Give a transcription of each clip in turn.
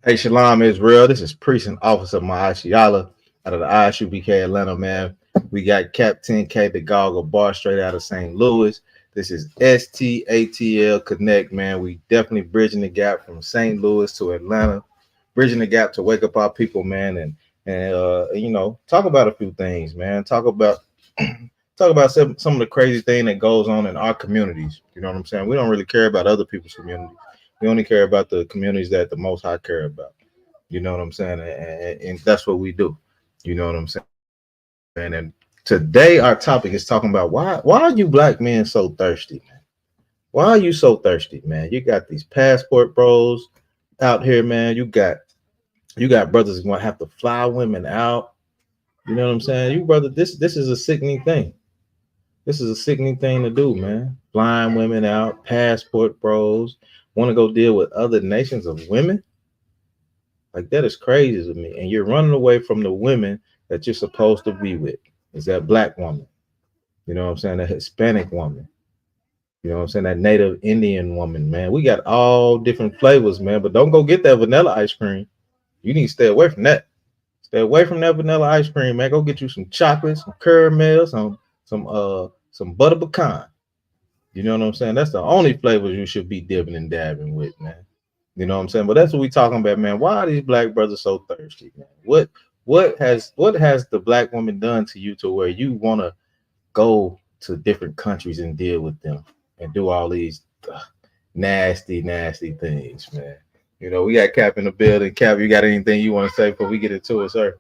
Hey, Shalom Israel. This is Precinct Officer Maashiala out of the ISUPK Atlanta, man. We got Captain K, the Goggle Bar, straight out of St. Louis. This is STATL Connect, man. We definitely bridging the gap from St. Louis to Atlanta, bridging the gap to wake up our people, man, and talk about a few things, man. Talk about some of the crazy thing that goes on in our communities. You know what I'm saying? We don't really care about other people's communities. We only care about the communities that the Most High care about. You know what I'm saying? And that's what we do. You know what I'm saying? And today our topic is talking about why are you black men so thirsty, man? Why are you so thirsty, man? You got these passport bros out here, man. You got brothers who want to have to fly women out. You know what I'm saying? You brother, this is a sickening thing. This is a sickening thing to do, man. Flying women out, passport bros, want to go deal with other nations of women. Like, that is crazy to me. And you're running away from the women that you're supposed to be with. Is that black woman? You know what I'm saying? That Hispanic woman. You know what I'm saying? That Native Indian woman, man. We got all different flavors, man. But don't go get that vanilla ice cream. You need to stay away from that. Stay away from that vanilla ice cream, man. Go get you some chocolate, some caramel, some butter pecan. You know what I'm saying? That's the only flavors you should be dipping and dabbing with, man. You know what I'm saying? But that's what we talking about, man. Why are these black brothers so thirsty, man? What has the black woman done to you to where you want to go to different countries and deal with them and do all these nasty things, man? You know, we got Cap in the building. Cap, you got anything you want to say before we get into it, sir?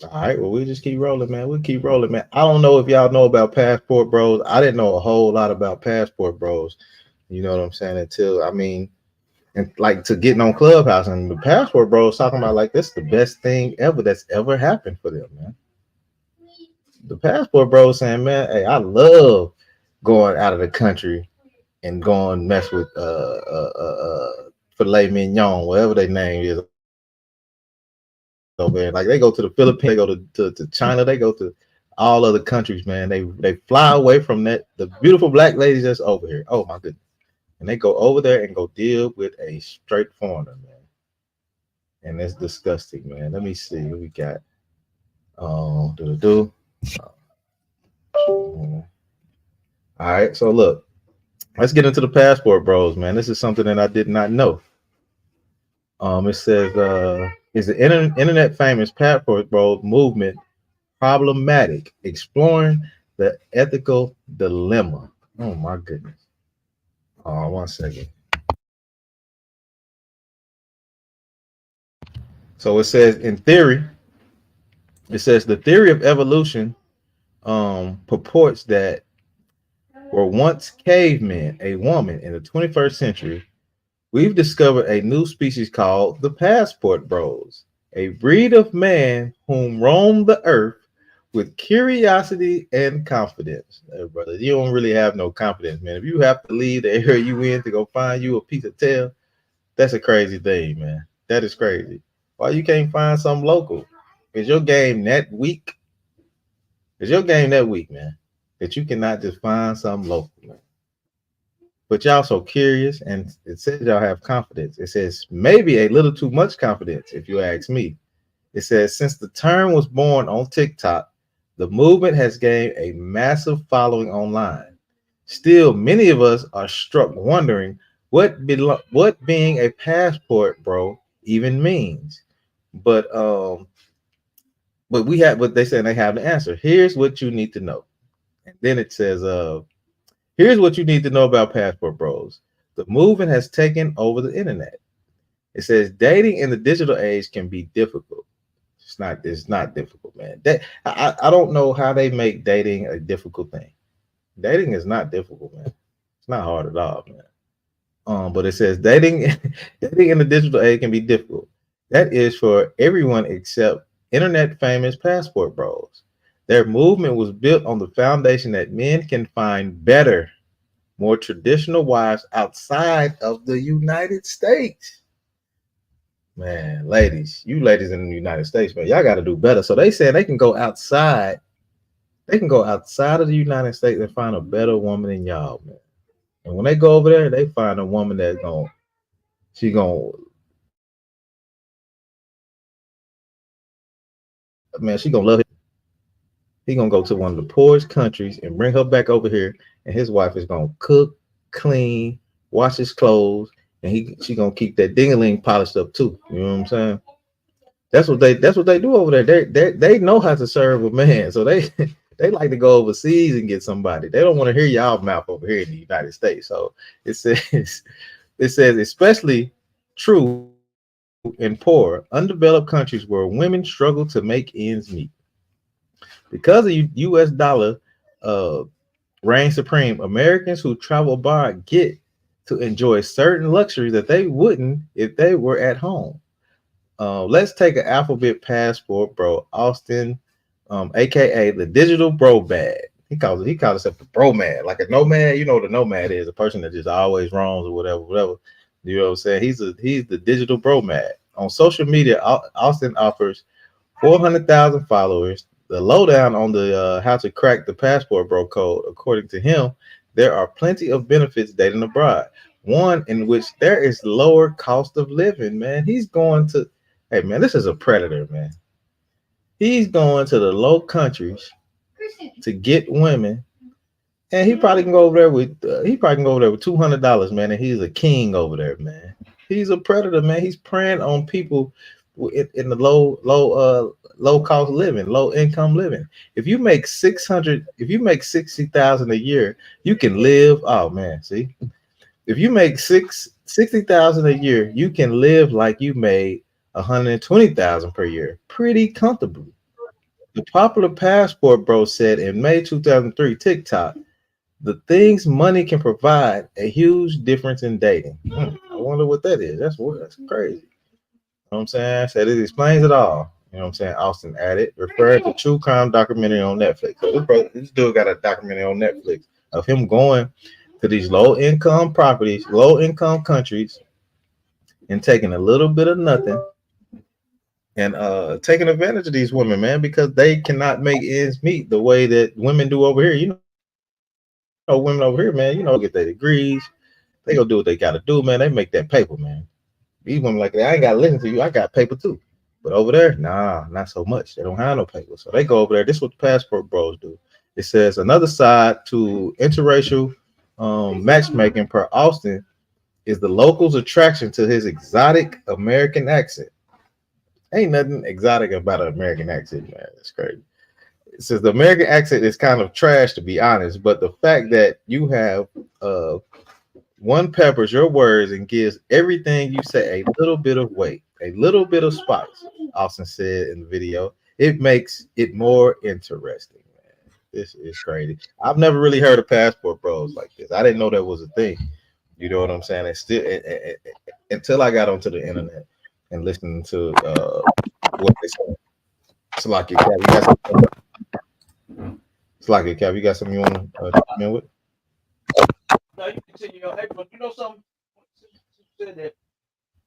All right, well, we just keep rolling, man. We'll keep rolling, man. I don't know if y'all know about Passport Bros. I didn't know a whole lot about Passport Bros. You know what I'm saying? And like to getting on Clubhouse and the Passport Bros talking about like this is the best thing ever that's ever happened for them, man. The Passport Bros saying, man, hey, I love going out of the country and going mess with filet mignon, whatever their name is over there. Like they go to the Philippines, they go to China, they go to all other countries, man. They fly away from the beautiful black ladies that's over here. Oh my goodness. And they go over there and go deal with a straight foreigner, man. And that's disgusting, man. Let me see what we got. All right, so look, let's get into the Passport Bros, man. This is something that I did not know. It says, is the internet famous Passport Bros movement problematic? Exploring the ethical dilemma. Oh my goodness. Oh, 1 second. So it says, in theory, it says the theory of evolution purports that were once cavemen, a woman in the 21st century, we've discovered a new species called the Passport Bros, a breed of man whom roam the earth with curiosity and confidence. Hey, brother, you don't really have no confidence, man. If you have to leave the area you in to go find you a piece of tail, that's a crazy thing, man. That is crazy. Why you can't find something local? Is your game that weak? Is your game that weak, man? That you cannot just find something local, man? But y'all so curious, and it says y'all have confidence. It says maybe a little too much confidence, if you ask me. It says since the term was born on TikTok, the movement has gained a massive following online. Still, many of us are struck wondering what being a passport bro even means. But we have what they say, and they have the answer. Here's what you need to know. And then it says, here's what you need to know about Passport Bros. The movement has taken over the internet. It says dating in the digital age can be difficult. It's not difficult, man. I don't know how they make dating a difficult thing. Dating is not difficult, man. It's not hard at all, man. But it says dating in the digital age can be difficult. That is for everyone except internet famous Passport Bros. Their movement was built on the foundation that men can find better, more traditional wives outside of the United States. Man, ladies, you ladies in the United States, man, y'all got to do better. So they said they can go outside They can go outside of the United States and find a better woman than y'all, man. And when they go over there, they find a woman that's going she gonna man, she gonna love him. He gonna go to one of the poorest countries and bring her back over here, and his wife is gonna cook, clean, wash his clothes, and she gonna keep that dingaling polished up too. You know what I'm saying? That's what they do over there. They know how to serve a man, so they they like to go overseas and get somebody. They don't want to hear y'all mouth over here in the United States. So it says it says especially true in poor, undeveloped countries where women struggle to make ends meet because the U.S. dollar uh, reigns supreme. Americans who travel abroad get to enjoy certain luxuries that they wouldn't if they were at home. Let's take an alphabet passport, bro. Austin, aka the digital bro bag. He calls himself the bro man, like a nomad. You know what a nomad is, a person that just always roams or whatever. You know what I'm saying? He's the digital bro man. On social media, Austin offers 400,000 followers. The lowdown on the how to crack the passport bro code. According to him, there are plenty of benefits dating abroad. One in which there is lower cost of living, man. He's going to, hey man, this is a predator, man. He's going to the low countries to get women, and he probably can go over there with $200, man, and he's a king over there, man. He's a predator, man. He's preying on people in the low cost living, low income living. If you make 60,000 a year, you can live. Oh man, see, if you make 60,000 a year, you can live like you made 120,000 per year, pretty comfortably. The popular passport bro said in May 2003, TikTok, the things money can provide a huge difference in dating. I wonder what that is. That's crazy. You know what I'm saying? I said it explains it all. You know what I'm saying? Austin added, referring to true crime documentary on Netflix. So this dude got a documentary on Netflix of him going to these low income properties, low income countries, and taking a little bit of nothing and taking advantage of these women, man, because they cannot make ends meet the way that women do over here. You know, women over here, man, get their degrees, they go do what they gotta do, man. They make that paper, man. These women like that, I ain't gotta listen to you. I got paper too. But over there, nah, not so much. They don't have no paper. So they go over there. This is what the passport bros do. It says another side to interracial matchmaking per Austin is the locals' attraction to his exotic American accent. Ain't nothing exotic about an American accent, man. It's crazy. It says the American accent is kind of trash, to be honest, but the fact that you have one peppers your words and gives everything you say a little bit of weight, a little bit of spice, Austin said in the video. It makes it more interesting, man. This is crazy. I've never really heard of passport bros like this. I didn't know that was a thing. You know what I'm saying? It's still until I got onto the internet and listening to what they say. Slacky Cap, you got something? Slacky Cap, you got something you want to chime in with? No, you continue on. Hey, but you know something? You said that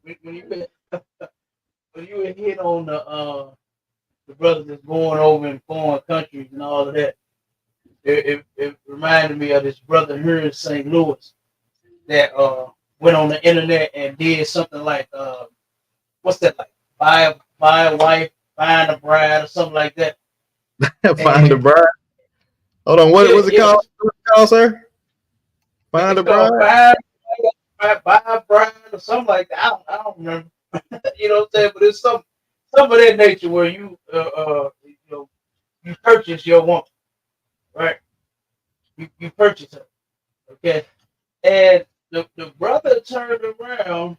when you when you hit on the brothers that's going over in foreign countries and all of that, it reminded me of this brother here in St. Louis that went on the internet and did something like what's that like buy a wife, find a bride or something like that. Find the And bride. Hold on, what yeah, was it yeah, called? What's it called, sir? Find it's the bride. called buy a bride or something like that. I don't remember. You know what I'm saying? But it's some of that nature where you know you purchase your woman, right? You purchase her, okay? And the brother turned around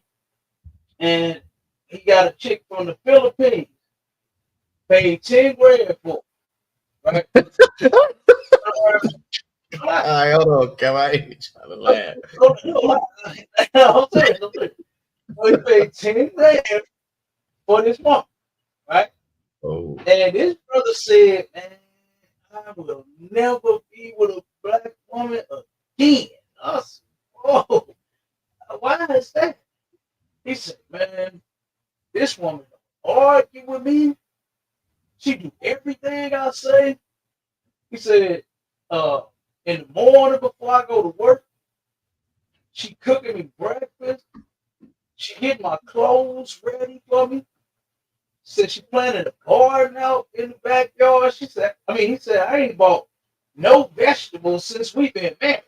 and he got a chick from the Philippines, paid 10 grand for, it, right? All right, hold on, Kev. I ain't trying to laugh. I'm saying, so he paid 10 grand for this woman, right? Oh, And this brother said, man, I will never be with a black woman again. I said, whoa, why is that? He said, man, this woman don't argue with me. She do everything I say. He said, in the morning before I go to work, she cooking me breakfast. She getting my clothes ready for me. Said she planted a garden out in the backyard. She said, he said, I ain't bought no vegetables since we've been married.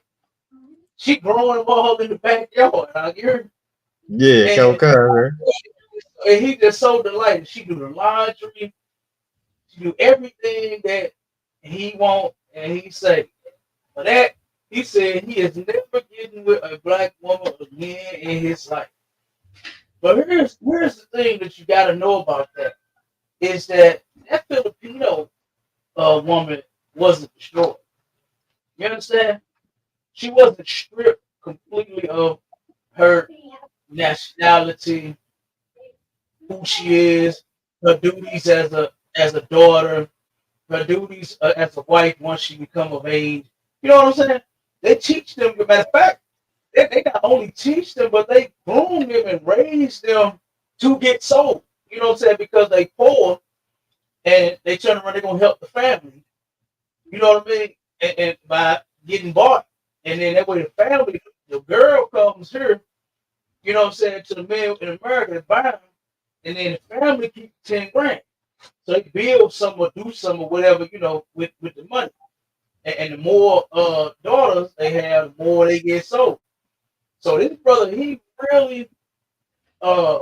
She growing them all in the backyard out here. Yeah, And, okay. and he just so delighted. She do the laundry. She do everything that he want. And he said, for that, he said he is never getting with a black woman again in his life. But here's the thing that you got to know about that is that Filipino woman wasn't destroyed. You understand? She wasn't stripped completely of her nationality, who she is, her duties as a daughter, her duties as a wife once she become of age. You know what I'm saying? They teach them. Matter of fact, they not only teach them, but they groom them and raise them to get sold. You know what I'm saying? Because they poor and they turn around, they're gonna help the family. You know what I mean? And by getting bought, and then that way the family, the girl comes here. You know what I'm saying, to the men in America to buy them, and then the family keep 10 grand. So they build some or do some or whatever, with the money. And the more daughters they have, the more they get sold. So this brother, he really uh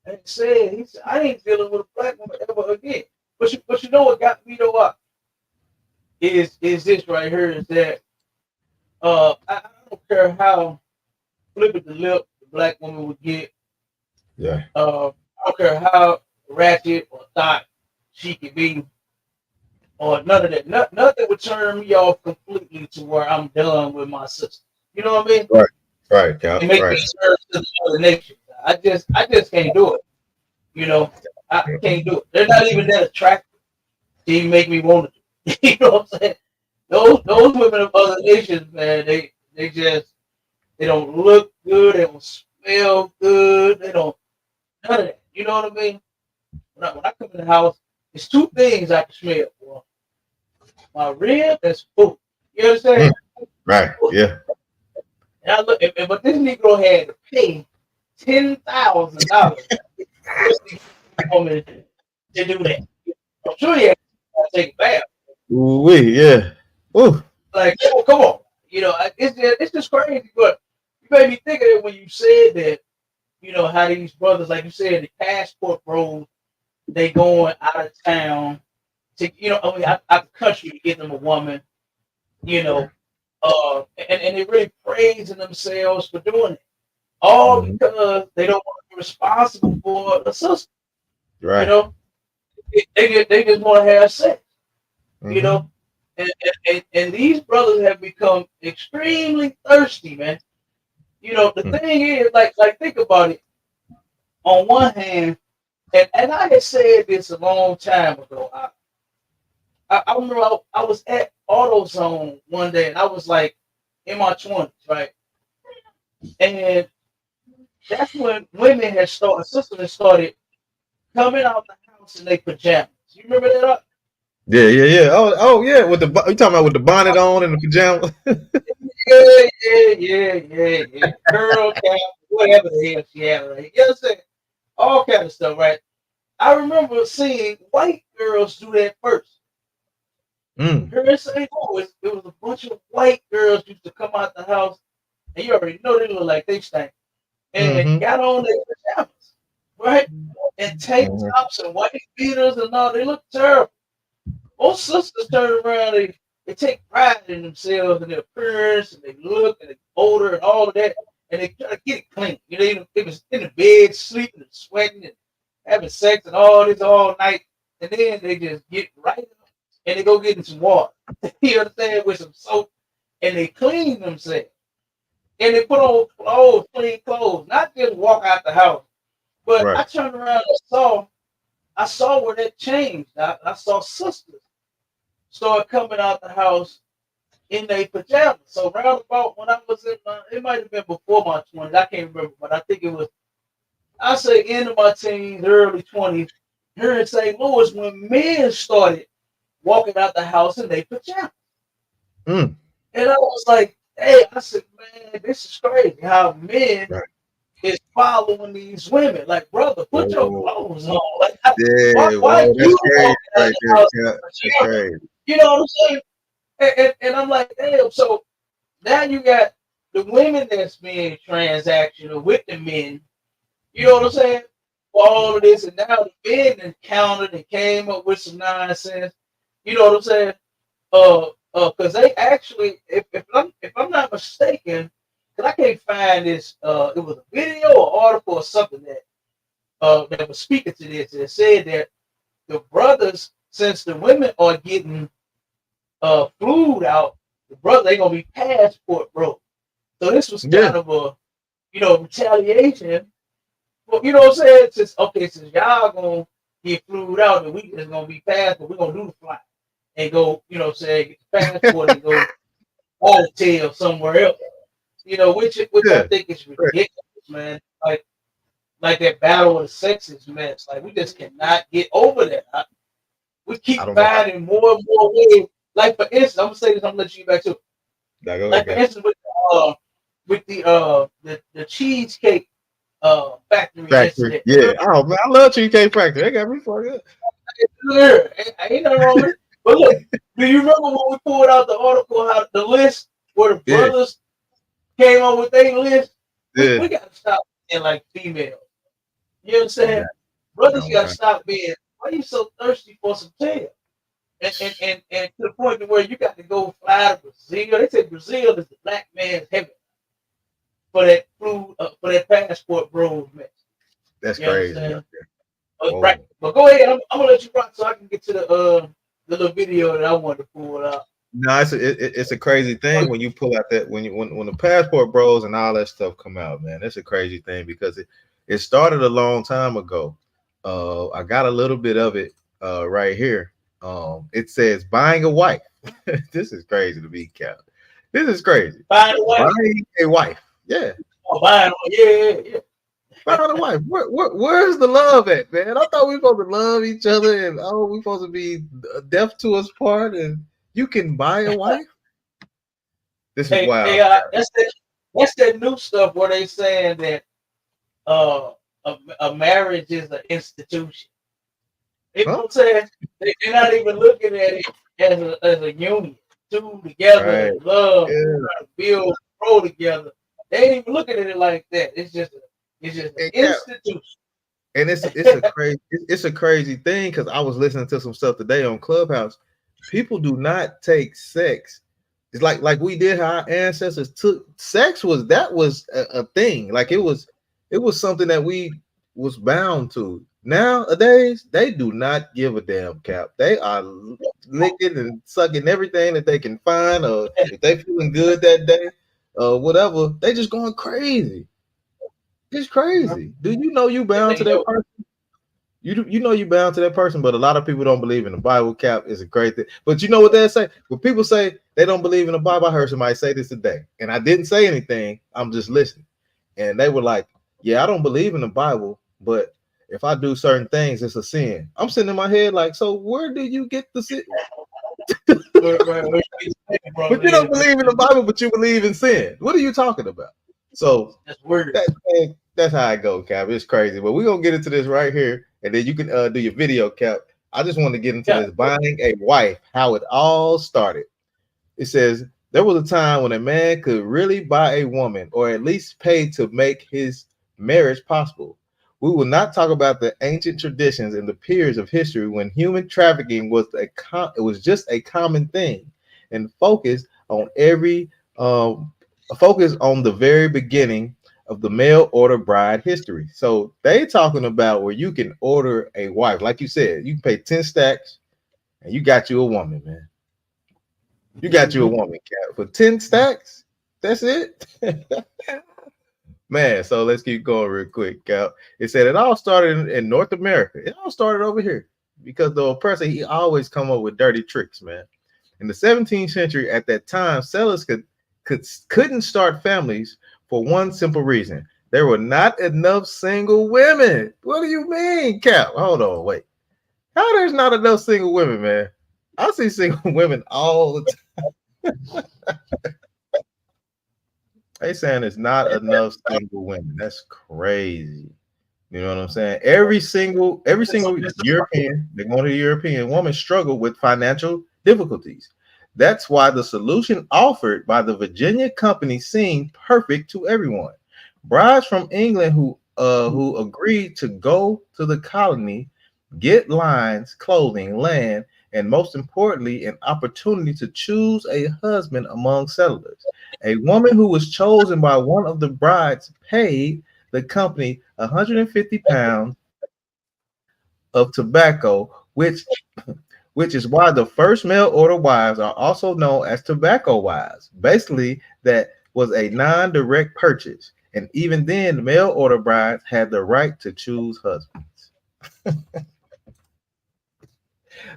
he said, I ain't dealing with a black woman ever again. But you know what got me though up is this right here is that I don't care how flippant the lip the black woman would get. Yeah. I don't care how ratchet or thought she could be, or none of that. Nothing would turn me off completely to where I'm done with my sister. You know what I mean? Right. Right, Cal. And make me Right. serve to the other nation. I just can't do it. You know, I can't do it. They're not even that attractive to even make me want to do. You know what I'm saying? Those women of other nations, man, they don't look good. They don't smell good. They don't none of that. You know what I mean? When I come in the house, it's two things I can smell. Boy. My rib and food. You understand? Right. Yeah. And I look, but this Negro had to pay $10,000 just to get a woman to do that. I'm sure he had to take a bath. Ooh wee. Yeah. Ooh. Like, come on. It's just crazy. But you made me think of it when you said that. How these brothers, like you said, the passport bros, they going out of town to, out the country to get them a woman. You Right. know, and they really praising themselves for doing it, all Mhm. because they don't want to be responsible for the sister. You Right. know, they just want to have sex. You Mm-hmm. know, and these brothers have become extremely thirsty, man. The thing is, like think about it. On one hand, and I had said this a long time ago. I remember I was at AutoZone one day, and I was like in my 20s, right? And that's when women had started, sisters had started coming out the house in their pajamas. You remember that? Yeah. Yeah. Yeah. Oh. Yeah. With the you talking about with the bonnet on and the pajama? Yeah. Girl cap, whatever the hell she had, right? You understand? All kind of stuff, right? I remember seeing white girls do that first. Mm. Here in St. Louis, it was a bunch of white girls used to come out the house, and you already know they look like they stank, and Mm-hmm. got on their pajamas, right? And tank Mm-hmm. tops and white beaters and all. They look terrible. Most sisters turn around, they take pride in themselves and their appearance, and they look and they odor and all of that, and they try to get it clean. They was in the bed, sleeping and sweating and having sex and all this all night, and then they just get right up and they go get in some water. You understand? With some soap, and they clean themselves. And they put on clothes, clean clothes, not just walk out the house. But I Right. turned around and I saw where that changed. I saw sisters start coming out the house in their pajamas. So round about when I was it might have been before my 20s. I can't remember, but I think it was. I say end of my teens, early 20s. Here in St. Louis, when men started walking out the house in their pajamas. Mm. And I was like, hey, I said, man, this is crazy how men Right. is following these women. Like, brother, put your Whoa. clothes on. Like, Yeah, why whoa, that's you crazy walking out right the there, house in Cap. That's pajamas? crazy. You know what I'm saying? And I'm like, damn. So now you got the women that's being transactional with the men. You know what I'm saying? For all of this, and now the men encountered and came up with some nonsense. You know what I'm saying? Because they actually, if I'm not mistaken, because I can't find this. It was a video or article or something that was speaking to this. That said that the brothers, since the women are getting flued out, the brother ain't gonna be passport broke. So this was Yeah, kind of a retaliation. Well, you know what I'm saying? Since y'all gonna get flued out, the week is gonna be passport. We're gonna do the flight and go. You know what I'm saying? Get the passport and go hotel somewhere else. Which I yeah. think is Right. ridiculous, man. Like that battle of the sexes, man. It's like we just cannot get over that. We I keep don't know how. finding more and more ways. Like for instance, I'm gonna say this. I'm gonna let you get back to it. Now go ahead, Like for Cap. instance, with the cheesecake factory Factory. incident. Yeah. Oh man, I love Cheesecake Factory. They got me for it. Ain't nothing wrong with it. But look, do you remember when we pulled out the article how the list where the Yeah. brothers came up with their list? We, Yeah. we gotta stop being like females. You know what I'm Yeah. saying? Brothers No, gotta stop being, why you so thirsty for some tail? And to the point to where you got to go fly to Brazil. They say Brazil is the black man's heaven for that food, for that passport bros mess. that's You crazy right understand? there. Right. Whoa. But go ahead. I'm gonna let you rock so I can get to the little video that I wanted to pull out. No, it's a crazy thing when you pull out that when the passport bros and all that stuff come out, man. It's a crazy thing because it started a long time ago. I got a little bit of it right here. It says buying a wife. This is crazy to be Cap. This is crazy. By the way, Buying a wife. Yeah. by the way, yeah. Buying a wife. Where's the love at, man? I thought we were supposed to love each other and we supposed to be deaf to us part and you can buy a wife. This is Hey, wild. that's that new stuff where they saying that uh a marriage is an institution. You know Huh? what I'm saying? They're not even looking at it as a union, two together Right. that love, Yeah. trying to build, grow together. They ain't even looking at it like that. It's just an And, yeah. institution. And it's a crazy thing because I was listening to some stuff today on Clubhouse. People do not take sex. It's like we did how our ancestors took sex was a thing. Like it was something that we was bound to. Nowadays, they do not give a damn, Cap. They are licking and sucking everything that they can find, or if they feeling good that day, whatever, they just going crazy. It's crazy. Do you know you And bound to they that know. person? You know you bound to that person, but a lot of people don't believe in the Bible. Cap is a great thing. But you know what they say? When people say they don't believe in the Bible, I heard somebody say this today, and I didn't say anything. I'm just listening, and they were like, "Yeah, I don't believe in the Bible, but if I do certain things, it's a sin." I'm sitting in my head like, "So where do you get the sin? Where But you don't believe in the Bible, but you believe in sin. What are you talking about?" So that's weird. that's how I go, Cap. It's crazy, but we're gonna get into this right here, and then you can do your video, Cap. I just want to get into Yeah. this buying a wife, how it all started. It says there was a time when a man could really buy a woman, or at least pay to make his marriage possible. We will not talk about the ancient traditions and the periods of history when human trafficking was it was just a common thing, and um, focus on the very beginning of the mail order bride history. So they talking about where you can order a wife, like you said, you can pay 10 stacks and you got you a woman, man. You got you a woman, Cap, for 10 stacks. That's it. Man, so let's keep going real quick, Cap. It said it all started in North America. It all started over here because the oppressor, he always come up with dirty tricks, man. In the 17th century, at that time, sellers couldn't start families for one simple reason. There were not enough single women. What do you mean, Cap? Hold on, wait. How there's not enough single women, man? I see single women all the time. They saying it's not enough single women. That's crazy. You know what I'm saying? Every single European, they're going to the European woman struggle with financial difficulties. That's why the solution offered by the Virginia company seemed perfect to everyone. Brides from England who agreed to go to the colony, get lines, clothing, land, and most importantly, an opportunity to choose a husband among settlers. A woman who was chosen by one of the brides paid the company 150 pounds of tobacco, which is why the first mail order wives are also known as tobacco wives. Basically, that was a non-direct purchase. And even then, the mail order brides had the right to choose husbands.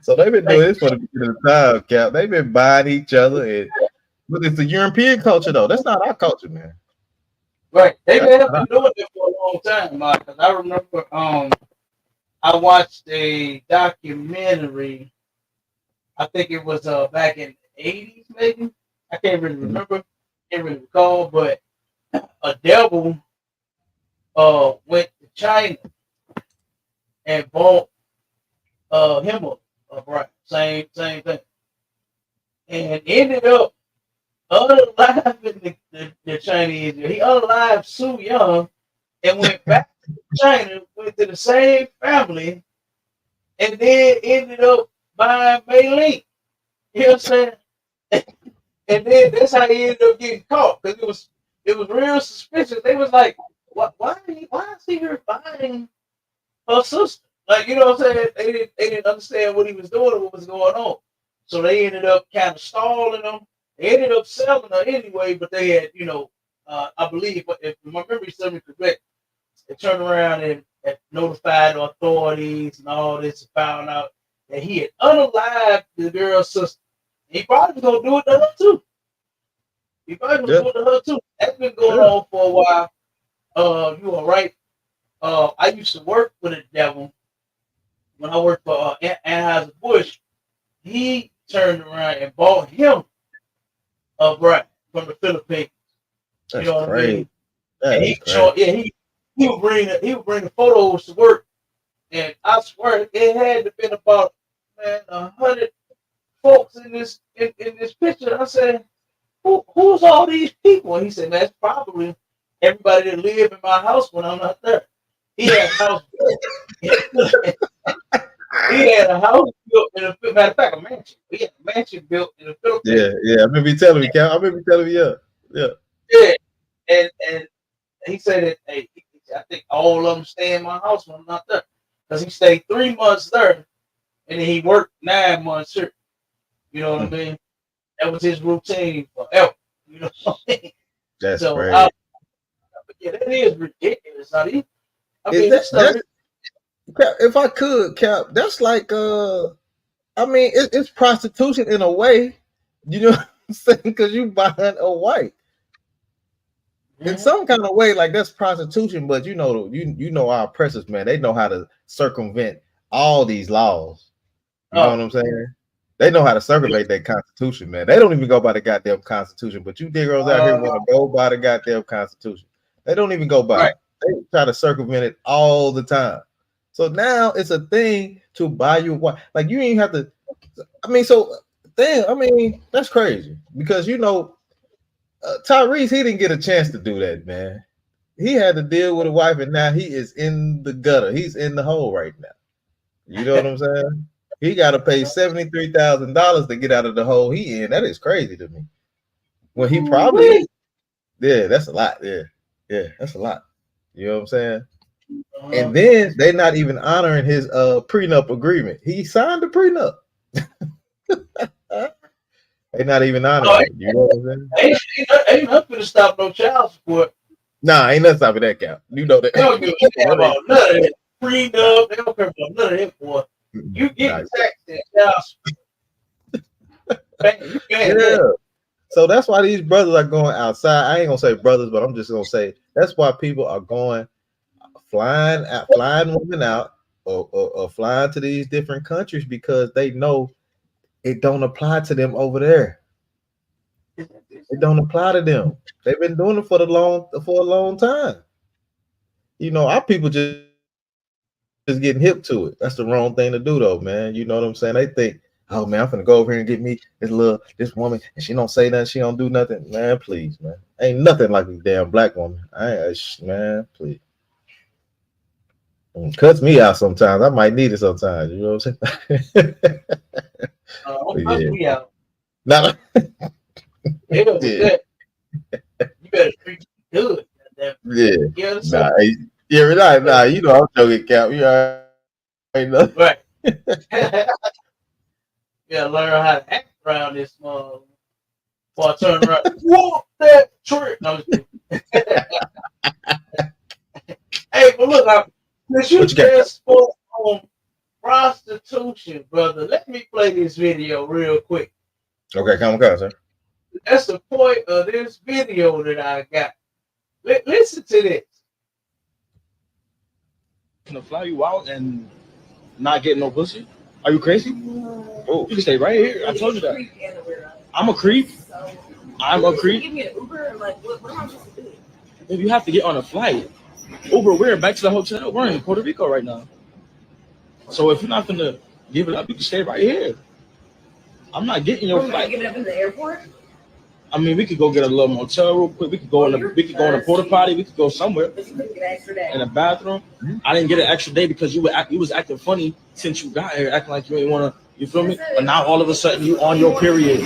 So they've been doing this for the beginning of time, Cap. They've been buying each other. But it's the European culture, though. That's not our culture, man. Right. They That's have not been doing it for a long time, Mike. Because I remember I watched a documentary. I think it was back in the 80s, maybe. I can't really remember, can't really recall, but a devil went to China and bought him a bride. Same thing. And ended up unaliving the Chinese. He unalived Su Young and went back to China, went to the same family, and then ended up buying Mei Ling. You know what I'm saying? And then that's how he ended up getting caught because it was real suspicious. They was like, why is he here buying her sister? Like, you know what I'm saying? They didn't understand what he was doing or what was going on. So they ended up kind of stalling him. They ended up selling her anyway, but they had, I believe, if my memory serves me correct, they turned around and notified the authorities and all this and found out that he had unalived the girl's sister. He probably was gonna do it to her too. He probably was yeah, gonna do it to her too. That's been going yeah. on for a while. You are right. I used to work with a devil when I worked for Anheuser-Busch. He turned around and bought him a bride from the Philippines. You That's know what I crazy. mean? That And is he crazy. showed, yeah, he would bring the photos to work, and I swear it had to been about 100 folks in this picture. I said, who's all these people? And he said, man, that's probably everybody that live in my house when I'm not there. He had a house. He had a house built in a matter of fact a mansion. He had a mansion built in the Yeah, Philippines. yeah. I remember you telling me, Cap. I remember you telling me, yeah, yeah. Yeah, and he said that hey, I think all of them stay in my house when I'm not there because he stayed 3 months there and then he worked 9 months here. You know what I Hmm. mean? That was his routine forever. You know what I mean? That's So crazy. yeah, that is ridiculous. I Is mean, that this stuff that's is Cap, if I could, Cap, that's like I mean it's prostitution in a way, you know what I'm saying? Because you buying a white. In mhm. some kind of way, like that's prostitution, but you know our oppressors, man, they know how to circumvent all these laws. You know what Oh, I'm saying? They know how to circumvent that constitution, man. They don't even go by the goddamn constitution, but you Negroes out here uh, want to go by the goddamn constitution. They don't even go by right. it. They try to circumvent it all the time. So now it's a thing to buy you what, like you ain't have to. I mean, so damn. I mean, that's crazy because Tyrese he didn't get a chance to do that, man. He had to deal with a wife, and now he is in the gutter. He's in the hole right now. You know what I'm saying? He got to pay $73,000 to get out of the hole he in. That is crazy to me. When he probably, Ooh-wee. yeah, that's a lot. Yeah, yeah, that's a lot. You know what I'm saying? Uh, And then they not even honoring his prenup agreement. He signed the prenup. They not even oh, honoring it. You know what I'm saying? ain't nothing to stop no child support. Nah, ain't nothing stopping that count. You know that. They don't give a damn What they, about none of that. nah, Prenup, they don't care about none of that, boy. You nah. getting taxed and child support. You paying Yeah. that. So that's why these brothers are going outside. I ain't gonna say brothers, but I'm just gonna say that's why people are going flying women out or flying to these different countries because they know it don't apply to them over there. It don't apply to them. They've been doing it for a long time. You know, our people just getting hip to it. That's the wrong thing to do, though, man. You know what I'm saying? They think, oh man, I'm gonna go over here and get me this woman, and she don't say nothing, she don't do nothing. Man, please, man, ain't nothing like a damn black woman. Man, please. It cuts me out sometimes. I might need it sometimes. You know what I'm saying? Yeah. Me out. Nah, Yeah. That. You better treat you good. Yeah. Nah, you know I'm joking, Cap. You already know. Right. You gotta learn how to act around this before I turn around. Whoop that trick. No, hey, but look, since you just spoke on prostitution, brother, let me play this video real quick. Okay, come, sir. That's the point of this video that I got. Listen to this. Gonna fly you out and not get no pussy? Are you crazy? Oh, you can stay right here. I told you that. I'm a creep. I'm a creep. Give me an Uber. Like, what am I supposed to do? If you have to get on a flight, Uber, we're back to the hotel. We're in Puerto Rico right now. So if you're not gonna give it up, you can stay right here. I'm not getting your flight. Give it up in the airport. I mean, we could go get a little motel real quick. We could go in a porta potty. We could go somewhere in a bathroom. I didn't get an extra day because you was acting funny since you got here, acting like you ain't wanna. You feel me? But now all of a sudden you on your period.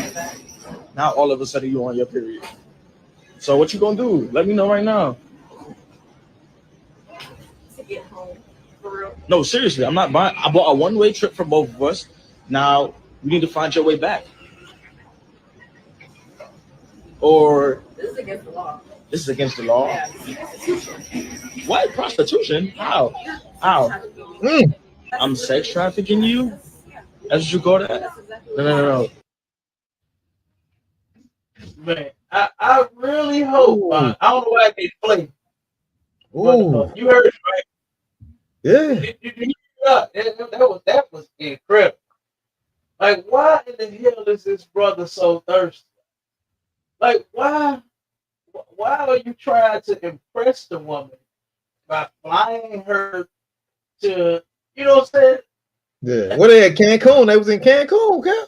Now all of a sudden you on your period. So what you gonna do? Let me know right now. To get home, for real. No, seriously, I'm not buying. I bought a one-way trip for both of us. Now you need to find your way back. Or this is against the law. This is against the law. Yeah, prostitution. What? Prostitution? How? How? I'm sex trafficking you? That's what you call that? No. Man, I really hope. I don't know why I didn't play. But, you heard it, right? Yeah. That was incredible. Like, why in the hell is this brother so thirsty? Like, why are you trying to impress the woman by flying her to, you know what I'm saying? Yeah. What they at Cancun? They was in Cancun, okay?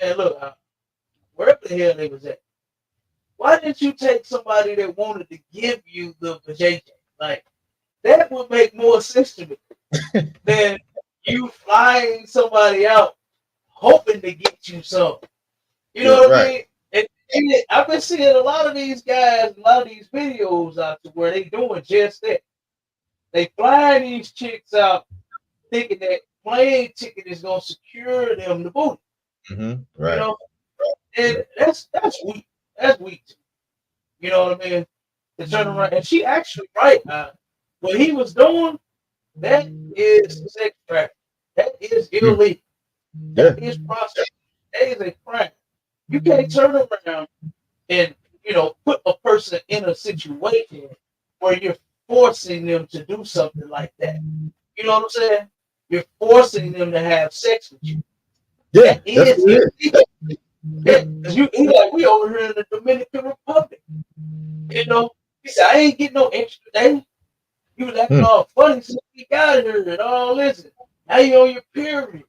Yeah, look, wherever the hell they was at. Why didn't you take somebody that wanted to give you the vajayjay? Like, that would make more sense to me than you flying somebody out hoping to get you something. You know what I mean? And I've been seeing a lot of these guys, a lot of these videos out to where they doing just that. They flying these chicks out thinking that plane ticket is gonna secure them the booty. Mm-hmm. Right. You know, and that's weak. That's weak. You know what I mean? To turn around, and she actually right. What he was doing, that is sex trafficking. That is illegal. That is prostitution. That is a crime. You can't turn around and put a person in a situation where you're forcing them to do something like that. You know what I'm saying? You're forcing them to have sex with you. Yeah, that is illegal. Yeah, because we over here in the Dominican Republic. You know, he said, I ain't getting no extra day. You was acting all funny since we got here and all this. Now you on your period.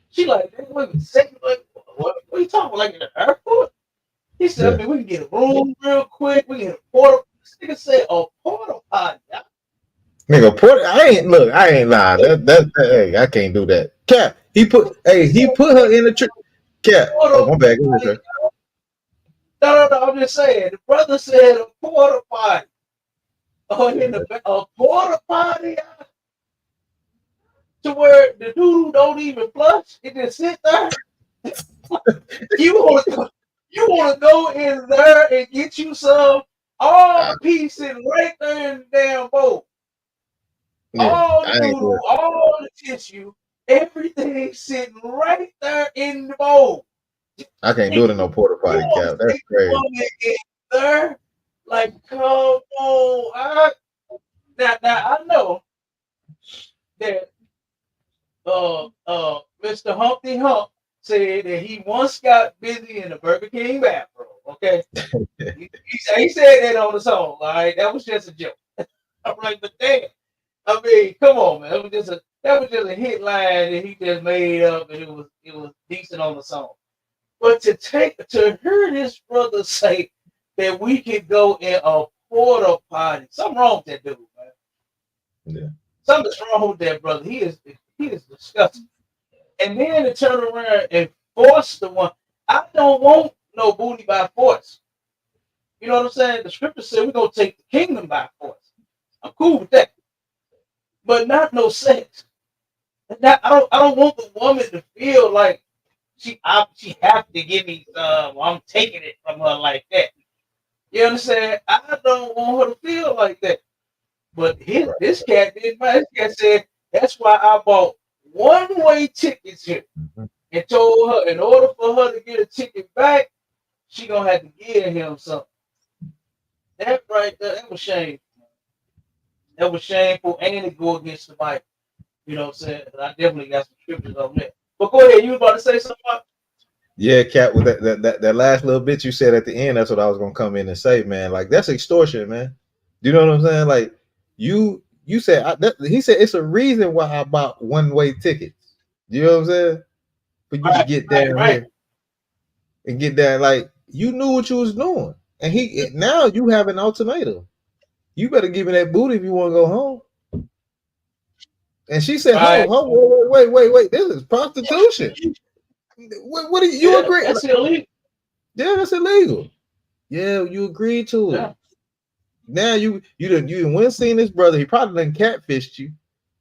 She like, wait a second, like, what are you talking about? Like in the airport? He said, I mean, we can get a room real quick. We can get a porta. This nigga said a porta potty. Nigga, I ain't lying. Hey, I can't do that. Cap, he put her in the trip. Cap, oh my bad. Go ahead, sir. No, I'm just saying. The brother said a porta potty. Oh, a porta potty to where the dude don't even flush. It just sit there. You want to go in there and get you some all the pieces right there in the damn bowl. Yeah, all the noodle, all the tissue, everything sitting right there in the bowl. I can't do it in no porta potty, Cap. That's crazy. In there, like, come on. Now I know that Mr. Humpty Hump said that he once got busy in the Burger King bathroom. Okay, he said that on the song. All right, that was just a joke. I'm like, but damn, I mean, come on, man, that was just a hit line that he just made up, and it was decent on the song. But to hear this brother say that we can go in a porta potty, something wrong with that dude, man. Yeah. Something's wrong with that brother. He is disgusting. And then to turn around and force the one. I don't want no booty by force. You know what I'm saying? The scripture said we're gonna take the kingdom by force. I'm cool with that. But not no sex. I don't want the woman to feel like she have to give me some. I'm taking it from her like that. You understand? I don't want her to feel like that. But this cat didn't mind. This cat said, that's why I bought one-way tickets here. And told her in order for her to get a ticket back, she gonna have to give him something. That right there, that was shameful. That was shameful and it go against the Bible. You know what I'm saying? I definitely got some scriptures on that. But go ahead, you was about to say something about? Yeah, Cat, with that last little bit you said at the end, that's what I was gonna come in and say, man. Like, that's extortion, man. Do you know what I'm saying? Like, you said he said it's a reason why I bought one-way tickets. You know what I'm saying? For you to get down here and get down, like, you knew what you was doing, and now you have an ultimatum. You better give me that booty if you want to go home. And she said, wait, this is prostitution. What do you agree? That's illegal. Yeah, that's illegal. Yeah, you agreed to it. Yeah. Now you done seen this brother. He probably done catfished you.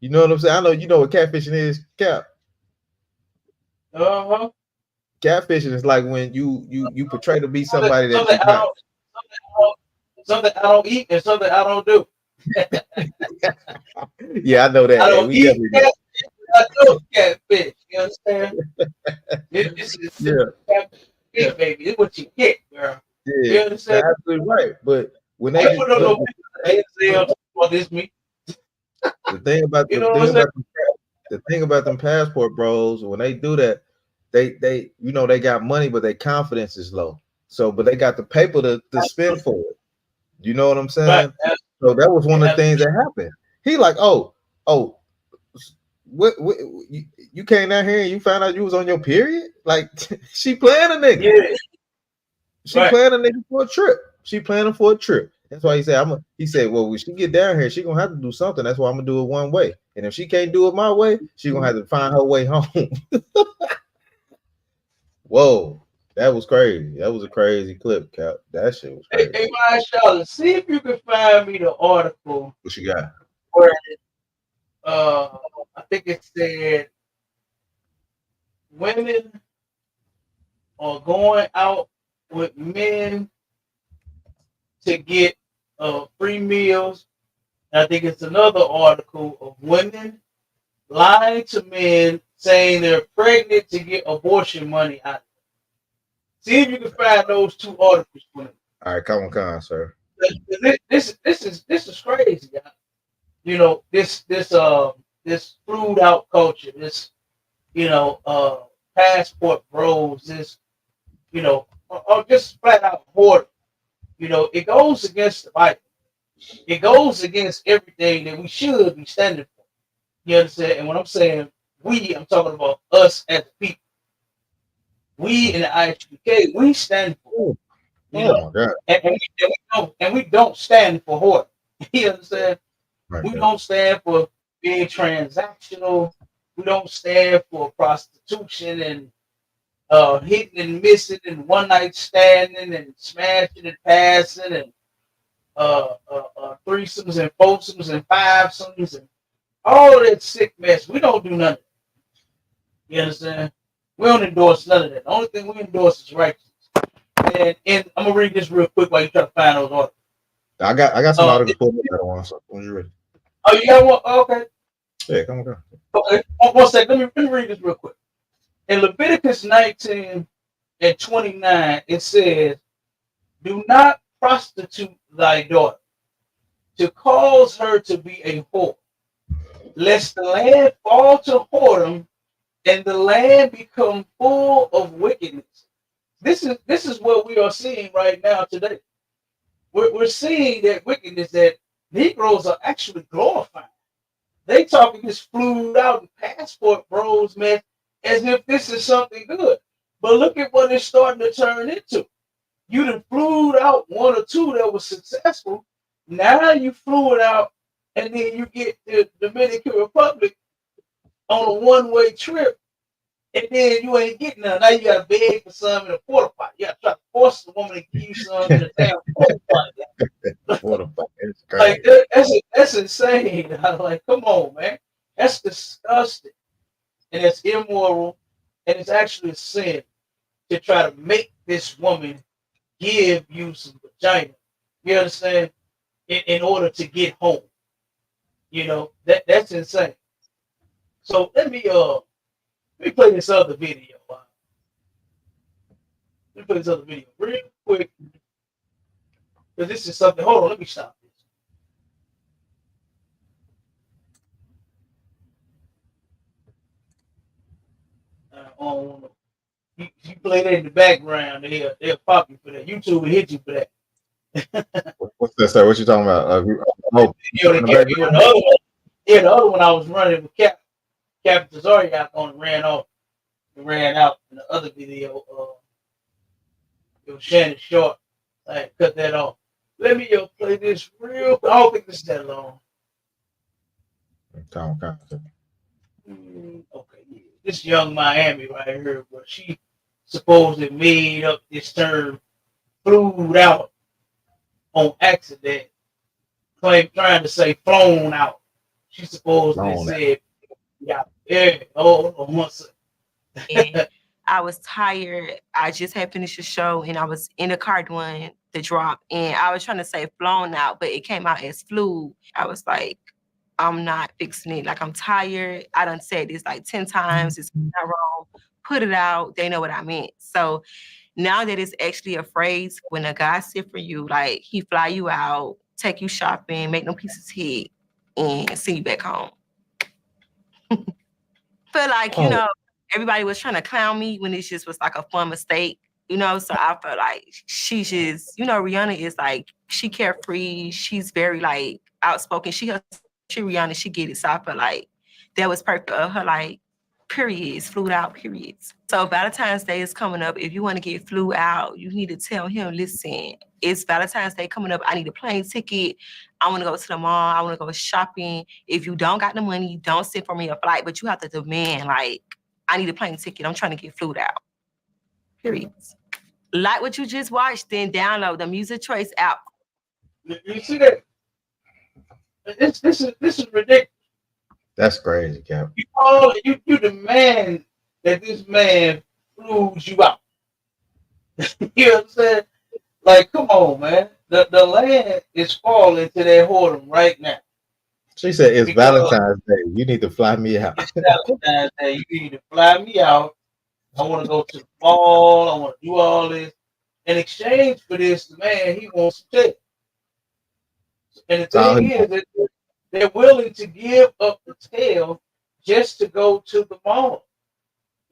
You know what I'm saying? I know you know what catfishing is, Cap. Catfishing is like when you portray to be somebody that something I don't eat and something I don't do. Yeah, I know that. I don't eat catfish. I know catfish. You understand? This is catfish, baby. It's what you get, girl. Yeah, you understand? That's absolutely right. But when they put on no this me. The thing about the thing about them passport bros, when they do that, they you know they got money, but their confidence is low. So, but they got the paper to spend for it. You know what I'm saying? Right. So that was one of the things that happened. He like, what you came down here and you found out you was on your period? Like, she playing a nigga. Yeah. She playing a nigga for a trip. She planning for a trip. That's why he said, he said, well, when she get down here, she gonna have to do something. That's why I'm gonna do it one way. And if she can't do it my way, she gonna have to find her way home. Whoa, that was crazy. That was a crazy clip, Cap. That shit was crazy. Hey, Marshall, see if you can find me the article. What you got? Where I think it said women are going out with men to get free meals. And I think it's another article of women lying to men saying they're pregnant to get abortion money out of them. See if you can find those two articles for me. All right, come on, sir. This is crazy, guys. You know, this screwed out culture, this, you know, passport bros, this, you know, or just flat out hoarding. You know, it goes against the Bible. It goes against everything that we should be standing for. You understand? And when I'm saying we, I'm talking about us as people. We in the ISUPK, we stand for. You know, and we don't stand for hoarding. You understand? Right, we don't stand for being transactional. We don't stand for prostitution and hitting and missing and one night standing and smashing and passing and threesomes and foursomes and fivesomes and all that sick mess. We don't do none of that. You understand? We don't endorse none of that. The only thing we endorse is righteousness. And I'm gonna read this real quick while you try to find those articles. I got some articles pulled up that one, so when you're ready. Oh, you got one? Oh, okay. Yeah, come on. Okay. 1 second. Let me read this real quick. In Leviticus 19 and 29, it says, "Do not prostitute thy daughter, to cause her to be a whore, lest the land fall to whoredom, and the land become full of wickedness. This is what we are seeing right now today. We're seeing that wickedness that Negroes are actually glorifying. They talking this flued out and passport bros, man, as if this is something good. But look at what it's starting to turn into. You done flew out one or two that was successful. Now you flew it out, and then you get the Dominican Republic on a one-way trip, and then you ain't getting none. Now you gotta beg for some in a porta potty. You gotta try to force the woman to give you some in a damn porta potty. What a fuck. It's Like crazy. that's insane. I'm like, come on, man. That's disgusting, and it's immoral, and it's actually a sin to try to make this woman give you some vagina. You understand? In order to get home. You know, that's insane. So let me play this other video. Let me play this other video real quick. Because this is something. Hold on, let me stop this. You play that in the background, they'll pop you for that. YouTube will hit you for that. What's that? Sir? What you talking about? Oh, You know, in the the other background? one, the other one I was running with Captain Tazari got on and ran off. It ran out in the other video. It was Shannon Short. I cut that off. Let me play this real. I don't think this is that long. Okay, yeah. This young Miami right here, where she supposedly made up this term, flew out on accident, trying to say flown out. She supposedly said, yeah, once. And I was tired. I just had finished the show and I was in the car doing the drop and I was trying to say flown out, but it came out as flew. I was like, I'm not fixing it. Like, I'm tired. I done said this like 10 times. It's not wrong. Put it out. They know what I meant. So now that it's actually a phrase, when a guy sit for you, like he fly you out, take you shopping, make no pieces hit, and send you back home. Feel like, you know, everybody was trying to clown me when it just was like a fun mistake, you know? So I felt like she just, you know, Rihanna is like, she carefree. She's very like outspoken. She Rihanna, she get it. So I felt like that was perfect of her, like, periods, flew out periods. So Valentine's Day is coming up. If you want to get flew out, you need to tell him, listen, it's Valentine's Day coming up. I need a plane ticket. I want to go to the mall. I want to go shopping. If you don't got the money, don't send for me a flight, but you have to demand, like, I need a plane ticket. I'm trying to get flew out. Periods. Like what you just watched, then download the Music Choice app. You see that? This is ridiculous. That's crazy, Cap. You demand that this man flews you out. You know what I'm saying? Like, come on, man. The land is falling to their whoredom right now. She said it's Valentine's Day. You need to fly me out. It's Valentine's Day. You need to fly me out. I want to go to the mall. I want to do all this. In exchange for this, the man, he wants to take. And the thing is that they're willing to give up the tail just to go to the mall.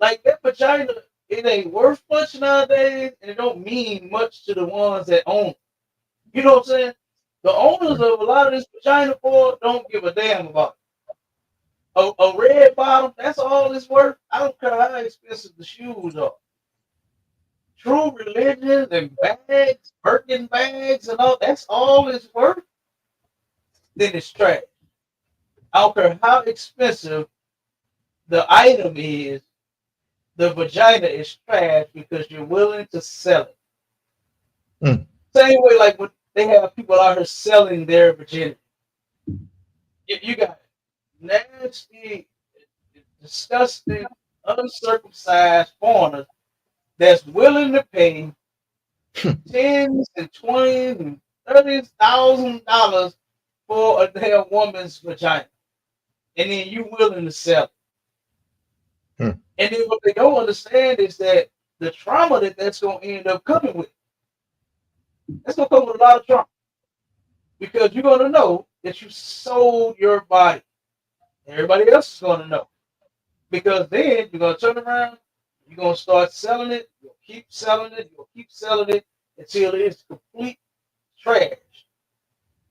Like, that vagina, it ain't worth much nowadays, and it don't mean much to the ones that own it. You know what I'm saying? The owners of a lot of this vagina for don't give a damn about it. A red bottom, that's all it's worth. I don't care how expensive the shoes are. True religion and bags, Birkin bags and all, that's all it's worth. Then it's trash. I don't care how expensive the item is, the vagina is trash because you're willing to sell it. Same way like when they have people out here selling their virginity. You got nasty, disgusting, uncircumcised foreigners that's willing to pay tens and $20,000 and $30,000 for a damn woman's vagina, and then you willing to sell it. And then what they don't understand is that the trauma that's going to end up coming with, that's going to come with a lot of trauma, because you're going to know that you sold your body. Everybody else is going to know. Because then you're gonna turn around, you're gonna start selling it, you'll keep selling it, you'll keep selling it until it's complete trash.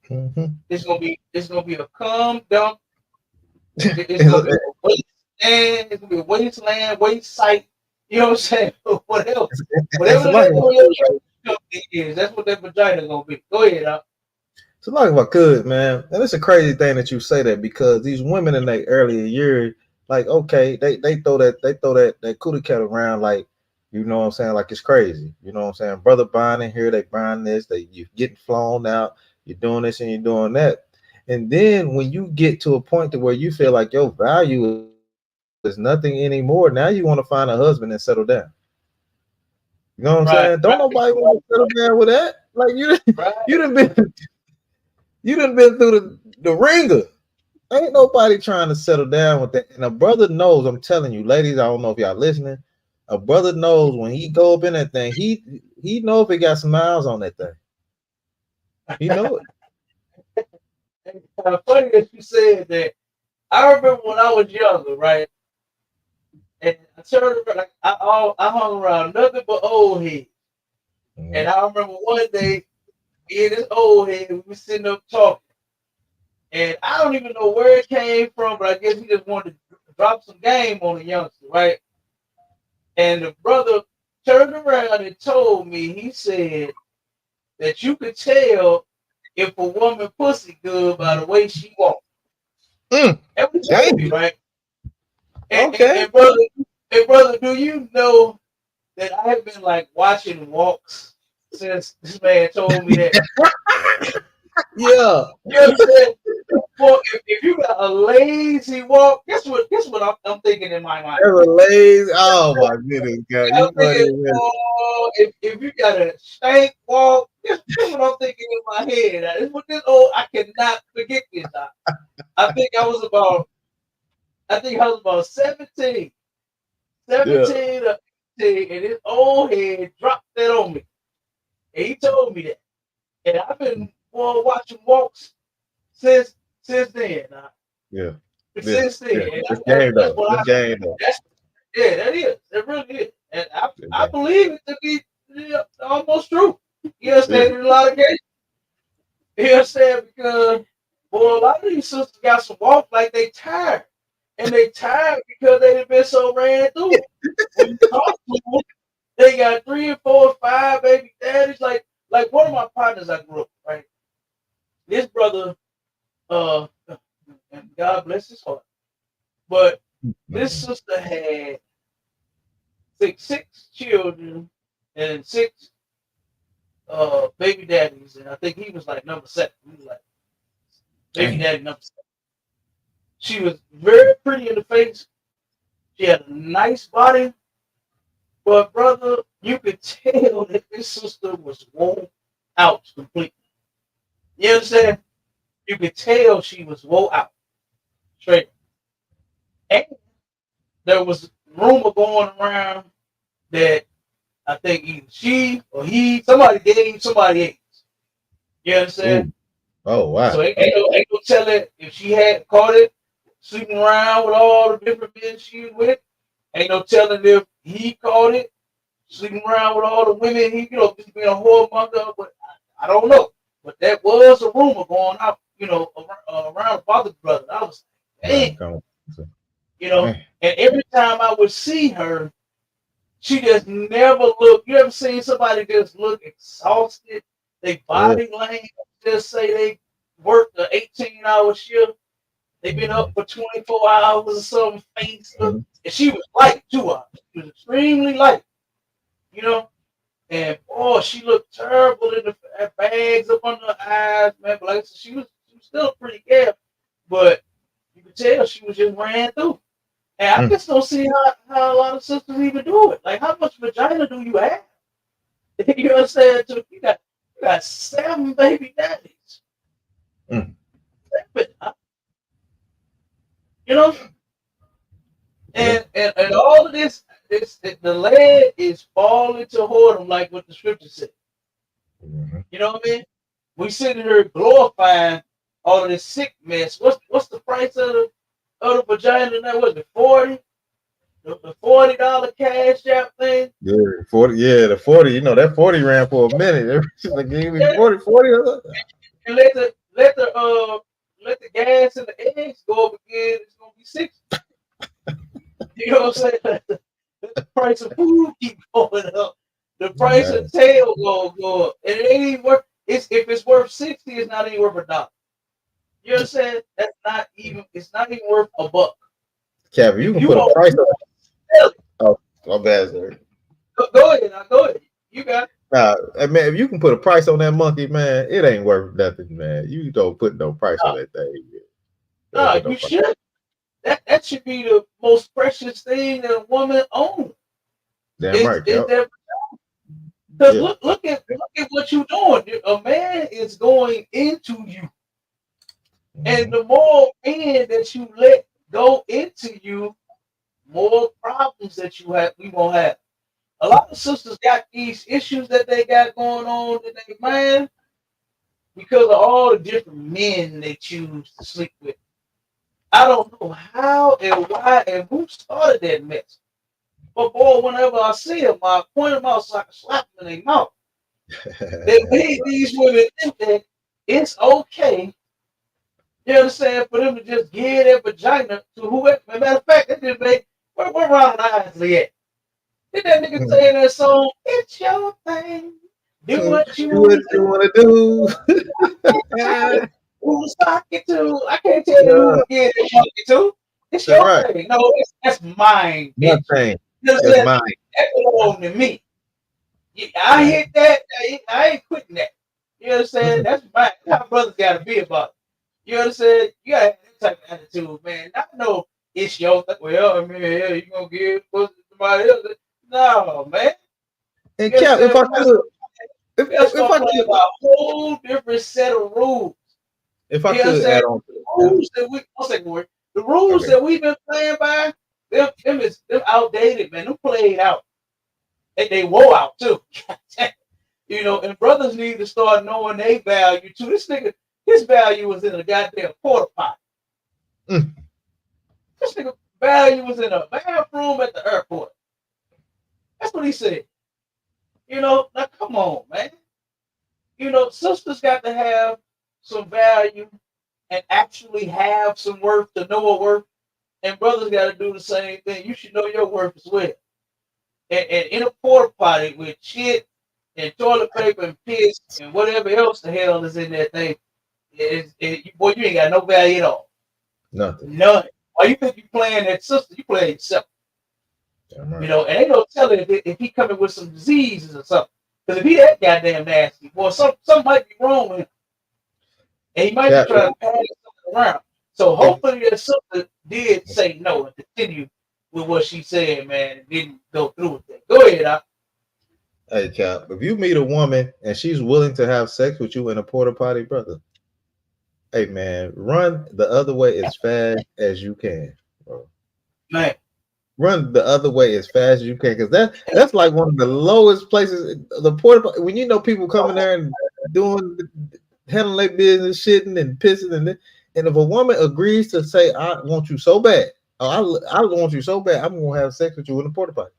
Mhm. It's gonna be a cum dump. It's It's gonna be a wasteland. It's gonna be a wasteland, waste site. You know what I'm saying? Whatever, it's whatever the like name of your company is, that's what that vagina gonna be. Go ahead, so like if I could, man, and it's a crazy thing that you say that because these women in their earlier years, like okay, they throw that cootie cat around like, you know what I'm saying, like it's crazy. You know what I'm saying? Brother buying in here, they buying this, you getting flown out, you're doing this and you're doing that. And then when you get to a point to where you feel like your value is nothing anymore, now you want to find a husband and settle down. You know what I'm right, saying? Don't nobody want to settle down with that. Like right. you done been you done been through the ringer. Ain't nobody trying to settle down with that. And a brother knows, I'm telling you, ladies, I don't know if y'all listening. A brother knows when he go up in that thing, he know if he got some miles on that thing. He know it. And, funny that you said that. I remember when I was younger, right? And I turned around, like I hung around nothing but old heads. And I remember one day, me and this old head, we were sitting up talking. And I don't even know where it came from, but I guess he just wanted to drop some game on the youngster, right? And the brother turned around and told me, he said that you could tell if a woman pussy good by the way she walks. That was told me, Dang. right? And, and, Okay. and brother, and brother, do you know that I have been like watching walks since this man told me that? Yeah. You know what I'm saying? Well, if you got a lazy walk, guess what I'm thinking in my mind. Ever lazy. Oh my goodness, God. I'm You funny thinking, as hell. oh, if you got a stank walk, guess what I'm thinking in my head. This what this old I cannot forget this. I think I was about 17, Yeah. 17 or 18, and this old head dropped that on me. And he told me that. And I've been watching walks since then. Yeah. Yeah. Since then. Yeah. And This game that's though. what This game though. that's yeah, that is. It really is. And This I game. believe it to be almost true. You understand Yeah. in a lot of cases. You understand? Because boy, a lot of these sisters got some walk like they tired. And they tired because they've been so ran through. When you talk to them, they got 3 and 4 and 5 baby daddies. Like one of my partners I grew up, right? This brother, and God bless his heart. But this sister had six children and six baby daddies, and I think he was like number 7. He was like baby Dang. daddy number 7. She was very pretty in the face. She had a nice body, but brother, you could tell that this sister was worn out completely. You understand? You could tell she was wore out straight. And there was rumor going around that I think either she or somebody gave somebody AIDS. You understand? Ooh. Oh So wow. ain't no telling if she had caught it sleeping around with all the different men she was with. Ain't no telling if he caught it sleeping around with all the women he, just being a whoremonger. But I don't know. But that was a rumor going out, around about the brother. I was like, Man, damn, come on. and Man. every time I would see her, she just never looked. You ever seen somebody just look exhausted? They Yeah. body language just say they worked an 18-hour shift. They've been up Mhm. for 24 hours or something, face up. Mhm. And she was light too. She was extremely light, you know. And she looked terrible in the bags up under her eyes, man. But like I said, she was still pretty careful, but you could tell she was just ran through. And I Mm. just don't see how a lot of sisters even do it. Like, how much vagina do you have? You understand? You got 7 baby daddies. Mm. You know, Yeah. and all of this the land is falling to whoredom, like what the scripture said. Mhm. You know what I mean? We sitting here glorifying all of this sick mess. What's the price of the vagina now? Was it 40? the $40 cash app thing. Yeah, 40. Yeah, the 40. You know that 40 ran for a minute. Like, give me Yeah, 40, 40. and let the gas and the eggs go up again. It's gonna be 60. You know what I'm saying? Let the price of food keep going up. The price Man, of tail go up, and it ain't even worth. If it's worth 60, it's not even worth a dollar. You understand? That's not even. It's not even worth a buck. Kevin, you If can you put a want price to on it. sell it, Oh, my bad, sir. go ahead. Now go ahead. You got it. Nah, man, if you can put a price on that monkey, man, it ain't worth nothing, man. You don't put no price on No, that thing. You don't no, put no you price. should. That should be the most precious thing that a woman owns. Damn Is right, is Cal. that because Yeah. look at what you're doing. A man is going into you. And Mhm. the more men that you let go into you, more problems that we won't have. A lot of sisters got these issues that they got going on in their mind because of all the different men they choose to sleep with. I don't know how and why and who started that mess. But boy, whenever I see them, I point them out so I can slap them in their mouth. They made these women think that it's okay. You understand? For them to just give their vagina to whoever. Matter of fact, they just make where Ronald Isley at? Did that nigga say in that song, "It's your thing, do Do what you what want you to want to do." do. Who's talking to? I can't tell you who Yeah, to get it talking to. It's that's your right. thing. No, that's mine, My bitch. thing. You That's understand? mine. That belongs to me. I Right. hit that. I ain't quitting that. You understand? That's mine. That's how brothers got to be about it. You understand? You got to have that type of attitude, man. Not no, it's your thing. Well, I mean, yeah, you going to give pussy to somebody else. No, man. And You Cap, if understand? I could, We got to if start I playing could, by a whole different set of rules. if I You could understand? add on to The that. rules that one second, word. The rules Okay. that we've been playing by, them outdated, man. Them played out. They wore out too. You know, and brothers need to start knowing their value too. This nigga, his value was in a goddamn porta potty. Mm. This nigga value was in a bathroom at the airport. That's what he said. You know, now come on, man. You know, sisters got to have some value and actually have some worth to know a worth. And brothers got to do the same thing. You should know your worth as well. And in a porta potty with shit and toilet paper and piss and whatever else the hell is in that thing, boy, you ain't got no value at all. Nothing. None. Why you think you playing that sister? You playing yourself. Damn You right. know, and ain't no telling if he coming with some diseases or something. Because if he that goddamn nasty, boy, something might be wrong with him. And he might be Cap, trying to pass something around. So if, hopefully that sister did say no and continue with what she said, man, and didn't go through with that. Go ahead, hey Cap, if you meet a woman and she's willing to have sex with you in a porta potty, brother, hey man, run the other way as fast as you can, bro. man. Run the other way as fast as you can, because that's like one of the lowest places. The porta when you know people coming there and doing handling their business, shitting and pissing, and if a woman agrees to say, "I want you so bad," I want you so bad, I'm gonna have sex with you in the porta potty.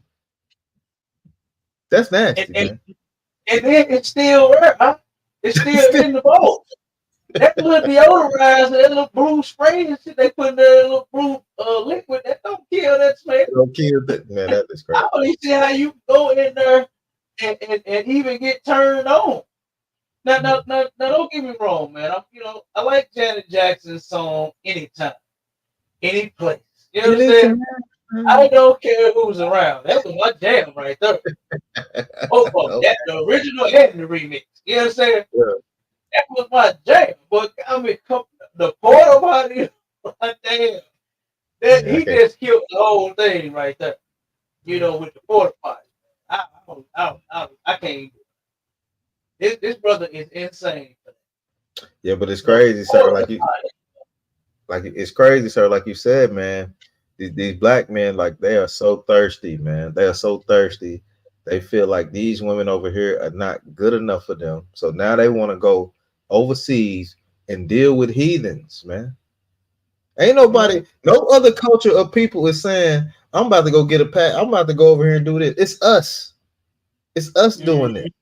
That's And, nasty, and, man. and then it's still there, huh? It's still in the bowl. That little deodorizer, that little blue spray and shit they put in that little blue liquid, that don't kill that smell. No kids, man, that is I crazy. don't even see how you go in there and even get turned on. Now, don't get me wrong, man. I like Janet Jackson's song "Anytime, Any Place." You understand? Anytime. I don't care who's around. That was my jam right there. Both of them, Okay. that the original and the remix. You understand? Yeah. That was my jam. But I mean, the porta potty, damn, that Yeah, I he can't. just killed the whole thing right there. You know, with the porta potty. I can't. This brother is insane. Yeah, but it's The crazy, sir. porta potty. Like it's crazy, sir. Like you said, man. These black men, like they are so thirsty, man. They are so thirsty. They feel like these women over here are not good enough for them. So now they want to go overseas and deal with heathens, man. Ain't Mhm. nobody, no other culture of people is saying, I'm about to go get a pack. I'm about to go over here and do this. It's us. It's us doing it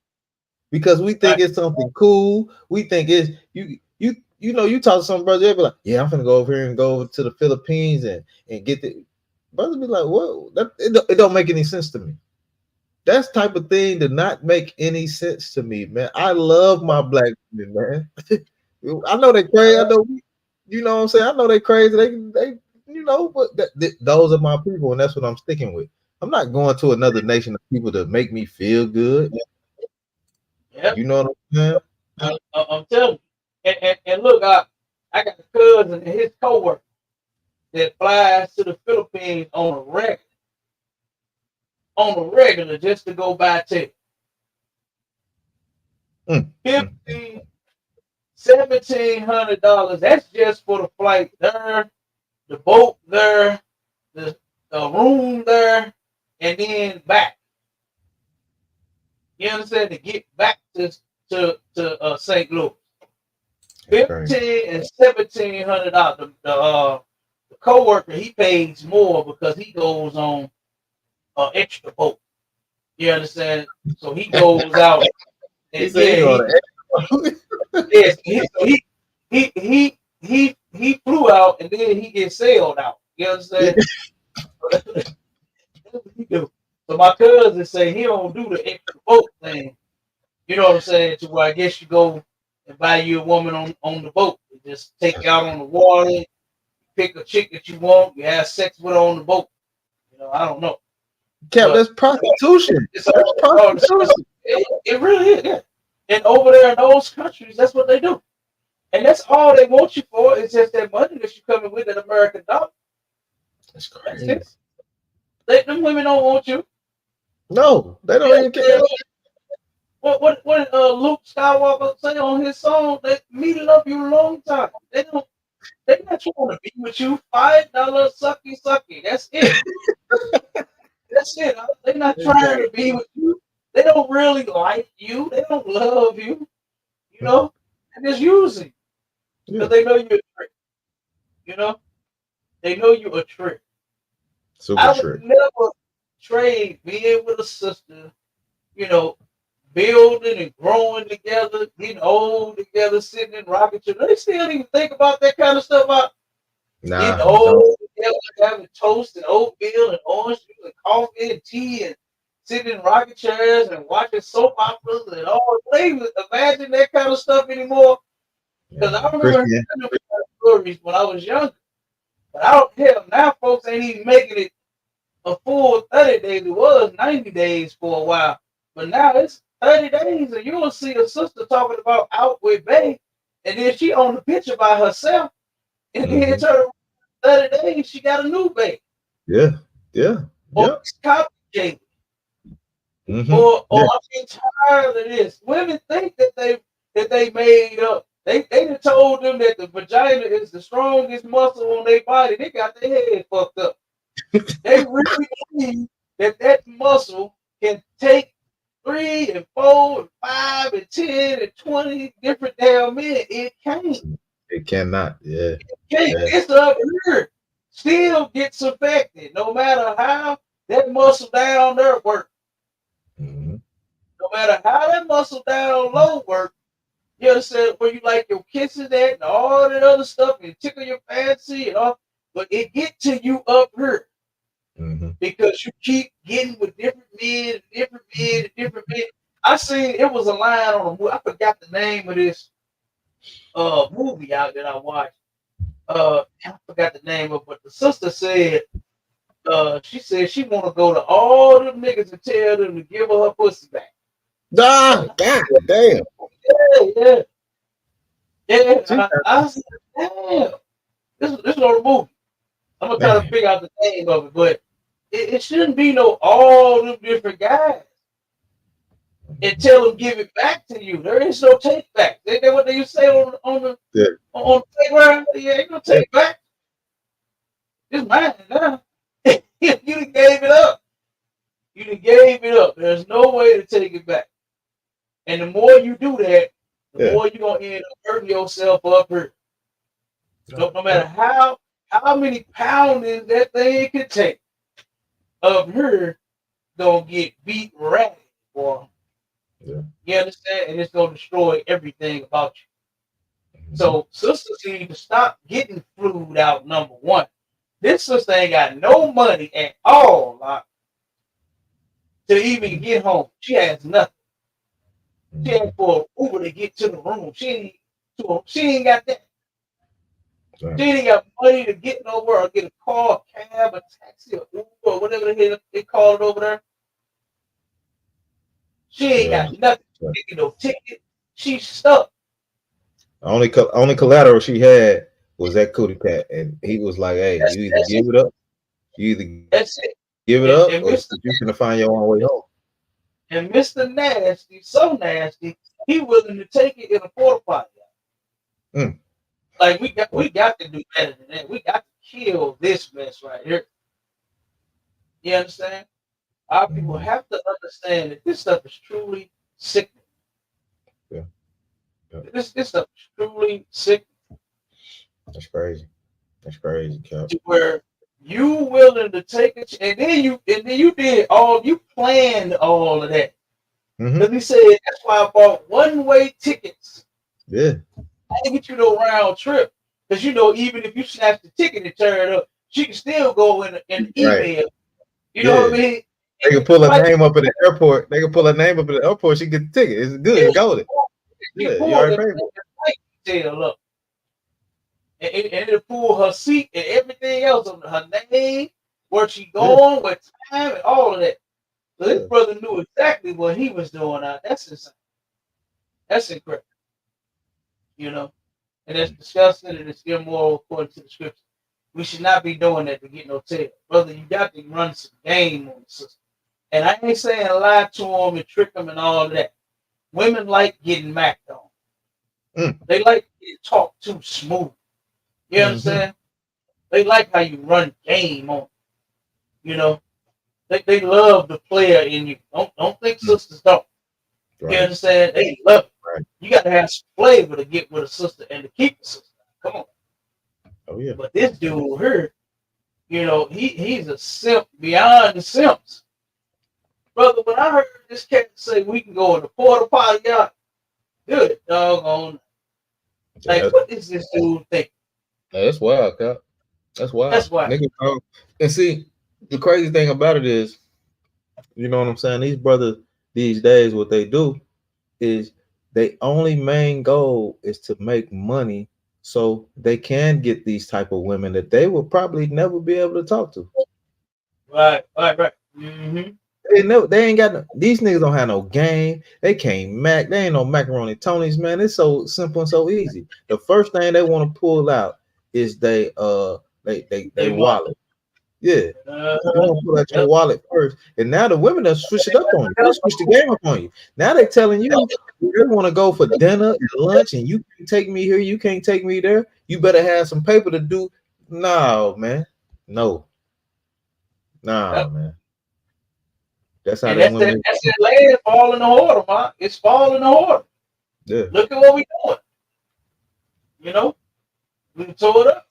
because we think it's something cool. We think it's you know, you talk to some brother, they be like, yeah, I'm gonna go over here and go over to the Philippines and get the brothers be like, whoa, it don't make any sense to me. That's type of thing did not make any sense to me, man. I love my black women, man. I know they crazy. I know, you know what I'm saying. I know they crazy. They you know, but those are my people, and that's what I'm sticking with. I'm not going to another nation of people to make me feel good. Yep. You know what I'm saying? I'm telling you. And look, I got a cousin and his coworker that flies to the Philippines on a regular just to go buy tickets. $1,700. That's just for the flight there, the boat there, the room there, and then back. You understand? To get back to St. Louis. $1,500 and $1,700. The coworker, he pays more because he goes on an extra boat. You understand? So he goes out and he flew out and then he gets sailed out. You understand? So my cousin say he don't do the extra boat thing. You know what I'm saying? To where I guess you go and buy you a woman on the boat. You just take you out on the water, pick a chick that you want, you have sex with her on the boat. You know, I don't know. Cap, that's prostitution. That's prostitution. It really is, yeah. And over there in those countries, that's what they do. And that's all they want you for is just that money that you coming with an American dollar. That's crazy. Them women don't want you. No, they don't even care. What Luke Skywalker say on his song? They love you a long time. They're not trying to be with you. $5 sucky. That's it. That's it. They're not trying to be with you. They don't really like you. They don't love you. You know, they're just using because they know you're a trick. You know, they know you're a trick. I would never trade being with a sister. You know, building and growing together, getting old together, sitting in rocking chairs. They still even think about that kind of stuff. About getting old together, having toast and oatmeal and orange juice and coffee and tea and sitting in rocking chairs and watching soap operas and all. They even imagine that kind of stuff anymore. Because I remember stories when I was younger. But I don't care. Now folks ain't even making it a full 30 days. It was 90 days for a while. But now it's 30 days and you'll see a sister talking about out with Bay. And then she on the picture by herself. And then it's her 30 days, she got a new baby. Yeah. Or it's complicated. Or I'm getting tired of this. Women think that they made up. They done told them that the vagina is the strongest muscle on their body. They got their head fucked up. They really believe that muscle can take 3 and 4 and 5 and 10 and 20 different damn men. It can't. It cannot. Yeah. It's up here. Still gets affected no matter how that muscle down there works. No matter how that muscle down low works, you understand where you like your kisses at and all that other stuff and tickle your fancy and all, but it get to you up here because you keep getting with different men. I seen it was a line on a movie. I forgot the name of this movie out that I watched. I forgot the name of it, but the sister said she said she want to go to all them niggas and tell them to give her pussy back. God damn. Yeah. I said, damn. This is on the movie. I'm gonna try to figure out the name of it, but it shouldn't be no all them different guys. And tell them give it back to you. There is no take back. Ain't that what they used to say on the playground? Yeah, ain't no take back. It's mine now. You done gave it up. There's no way to take it back. And the more you do that, the more you're gonna end up hurting yourself up here. No matter how many poundings that thing could take, of her gonna get beat ragged, boy. Yeah. You understand? And it's gonna destroy everything about you. So sisters need to stop getting flued out. Number one, this sister ain't got no money at all, like, to even get home. She has nothing. She had for Uber to get to the room. She ain't got that. Right. She ain't got money to get nowhere or get a car, a cab, a taxi, or Uber, or whatever the hell they call it over there. She ain't got nothing. Right. She get no ticket. She's stuck. Only collateral she had was that cootie pat, and he was like, "Hey, you either give it up, That's it. give it up, And or Mr. you're gonna find your own way home." And Mr. Nasty, so nasty, he willing to take it in a porta potty. Mm. Like we got to do better than that. We got to kill this mess right here. You understand? Our people have to understand that this stuff is truly sickening. Yeah. This stuff is truly sickening. That's crazy. That's crazy, Cap. To where you willing to take it, and then you did all, you planned all of that. Because he said that's why I bought one-way tickets. Yeah. I didn't get you no round trip. Because even if you snatch the ticket and turn it up, she can still go in an email. Right. You know what I mean? They can pull her name up at the airport. They can pull her name up at the airport. She get the ticket. It's good. It's golden. Yeah, you already paid for it. Look. And it'll pull her seat and everything else on her name, where she going, what time, and all of that. So this brother knew exactly what he was doing. That's insane. That's incredible. And that's disgusting and it's immoral according to the scripture. We should not be doing that to get no tail. Brother, you got to run some game on the system. And I ain't saying lie to them and trick them and all of that. Women like getting macked on. They like getting talked too smooth. You understand? They like how you run game on them. They love the player in you. Don't think sisters don't. Right. You understand? They love it. Right. You got to have some flavor to get with a sister and to keep a sister. Come on. Oh yeah. But this dude here, he's a simp beyond the simps. Brother, when I heard this cat say we can go in the porta potty, good doggone. Like, what is this dude thinking? That's wild, Cap. That's wild. That's wild. Nigga, and see, the crazy thing about it is, you know what I'm saying? These brothers these days, what they do is their only main goal is to make money so they can get these type of women that they will probably never be able to talk to. Right. Mm-hmm. They ain't got these niggas don't have no game. They can't mac. They ain't no macaroni Tonys, man. It's so simple and so easy. The first thing they want to pull out is they wallet. Yeah, you want to pull out your wallet first, and now the women have switched it up on you. They switched the game up on you. Now they're telling you they want to go for dinner and lunch, and you can't take me here, you can't take me there. You better have some paper to do. No, man, no, man. That's how that's women. That's that land fall in the order, man. It's fall in the order. Yeah. Look at what we doing. We tore it up.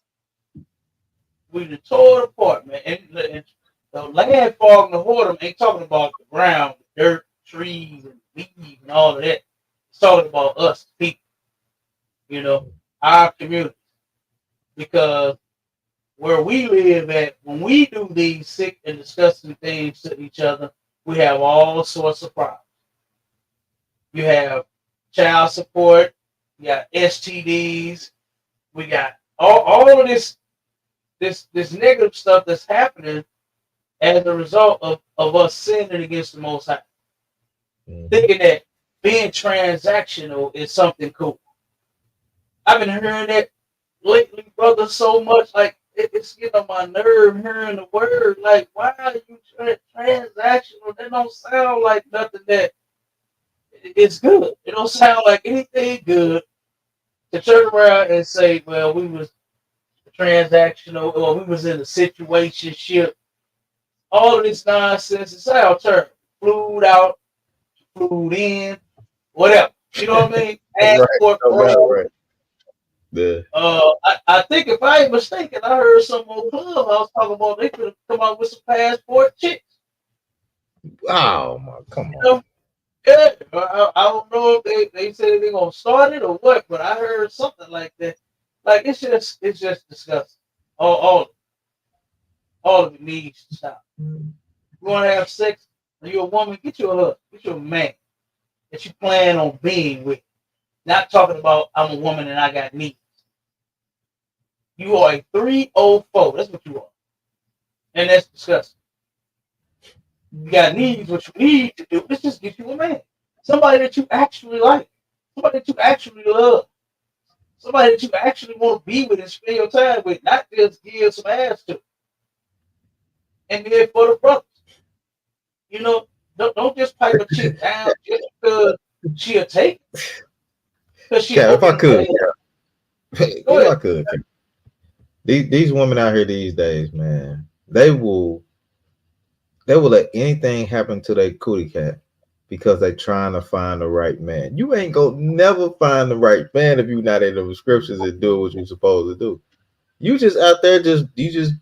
We done tore it apart, man. And the land falling in the order ain't talking about the ground, the dirt, trees, and leaves, and all of that. It's talking about us, people. Our community. Because where we live at, when we do these sick and disgusting things to each other, we have all sorts of problems. You have child support, you got STDs, we got all of this negative stuff that's happening as a result of us sinning against the Most High. Thinking that being transactional is something cool. I've been hearing that lately, brother, so much. Like, it's getting on my nerve hearing the word. Like, why are you transactional? That don't sound like nothing that is good. It don't sound like anything good to turn around and say, well, we was transactional, or we was in a situationship. All of this nonsense is our term. Flued out, flued in, whatever. You know what I mean? Right. Yeah. I think if I ain't mistaken, I heard some old club I was talking about they could come out with some passport chicks. Oh my, come You on. know? Yeah, I don't know if they said they're gonna start it or what, but I heard something like that. Like it's just disgusting. All of it needs to stop. You want to have sex? Are you a woman? Get you a husband. Get you a man that you plan on being with. Not talking about I'm a woman and I got needs. You are a 304. That's what you are, and that's disgusting. You got needs. What you need to do is just get you a man, somebody that you actually like, somebody that you actually love. Somebody that you actually want to be with and spend your time with, not just give some ass to. And then for the brothers, you know, don't just pipe a chick down just because she'll take it. Because she's Cap, if I hoping could, to go if I ahead. could, Cap. These women out here these days, man, they will let anything happen to their cootie cat because they trying to find the right man. You ain't gonna never find the right man if you're not in the scriptures and doing what you're supposed to do. You just out there, you just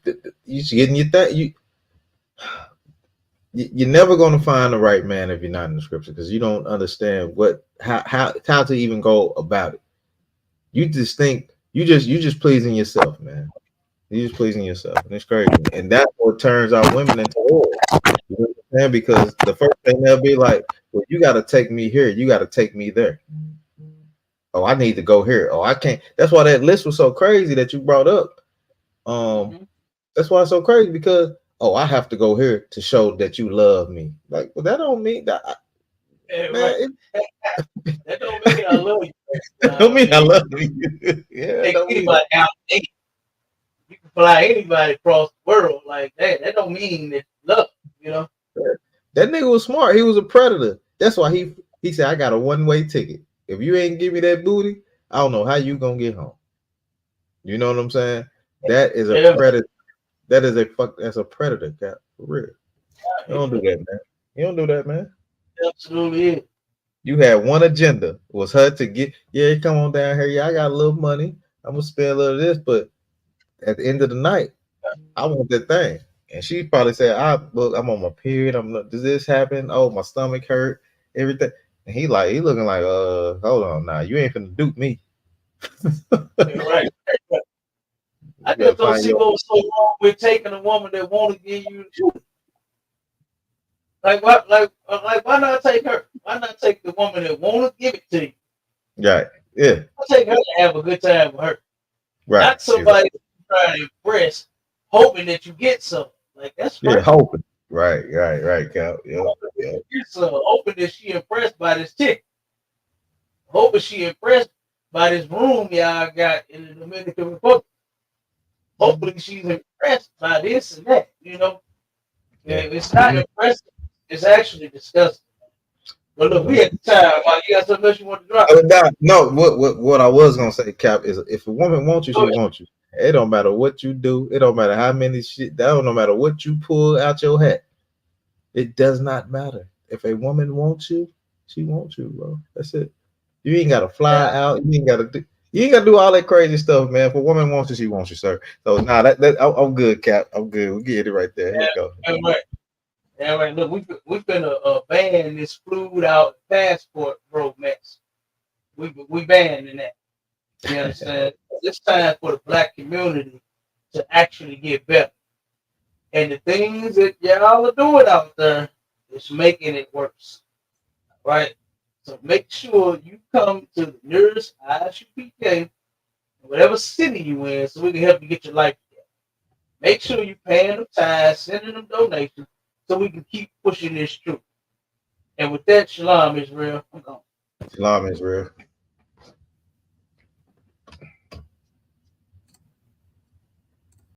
getting your thing. You're never gonna find the right man if you're not in the scripture because you don't understand how to even go about it. You just think you just pleasing yourself, man. You're just pleasing yourself, and it's crazy. And that's what turns our women into whores. You understand? Because the first thing they'll be like, "Well, you got to take me here. You got to take me there. Oh, I need to go here. Oh, I can't." That's why that list was so crazy that you brought up. Mm-hmm. That's why it's so crazy because I have to go here to show that you love me. Like, well, that don't mean that, Yeah, right. man. That don't mean I love you. It don't mean I You love you. Yeah, it take don't mean anybody out. You can fly anybody across the world like that. That don't mean that love. You know. that nigga was smart. He was a predator. That's why he said, "I got a one-way ticket. If you ain't give me that booty, I don't know how you gonna get home." You know what I'm saying? That is a Yeah. predator. That's a predator, Cap. For real. You don't do that, man. You don't do that, man. Absolutely is. You had one agenda was her to get, yeah, come on down here. Yeah, I got a little money. I'm gonna spend a little of this, but at the end of the night, I want that thing. And she probably said, look, I'm on my period. Does this happen? Oh, my stomach hurt, everything. And he looking like, hold on now. You ain't finna dupe me. Yeah, right. I You better just don't find see your what was so wrong with taking a woman that want to give you the truth. Like what? Like why not take her? Why not take the woman that want to give it to you? right. Yeah, I take her to have a good time with her, right. not somebody trying to impress, hoping that you get something. Like that's Yeah, crazy. hoping. Right, Cal. Yep, Hoping that yep. you get something, hoping that she impressed by this chick, hoping she impressed by this room y'all got in the Dominican Republic. Hopefully she's impressed by this and that. You know, Yeah. it's not impressive. It's actually disgusting. But look, we at the time. You got something else you want to drop? No, what I was gonna say, Cap, is if a woman wants you, Go she ahead. wants you. It don't matter what you do. It don't matter how many shit. That don't no matter what you pull out your hat. It does not matter. If a woman wants you, she wants you, bro. That's it. You ain't gotta fly out. You ain't gotta do all that crazy stuff, man. If a woman wants you, she wants you, sir. So nah, I'm good, Cap. I'm good. We get it right there. Here Yeah, you go. right. Yeah, right. Look, we finna ban this flued out passport romance. We banning that. You understand? It's time for the black community to actually get better. And the things that y'all are doing out there is making it worse. Right? So make sure you come to the nearest ISUPK, whatever city you in, so we can help you get your life together. Make sure you paying them tithes, sending them donations, so we can keep pushing this through. And with that, shalom, Israel. I'm gone. Islam is real.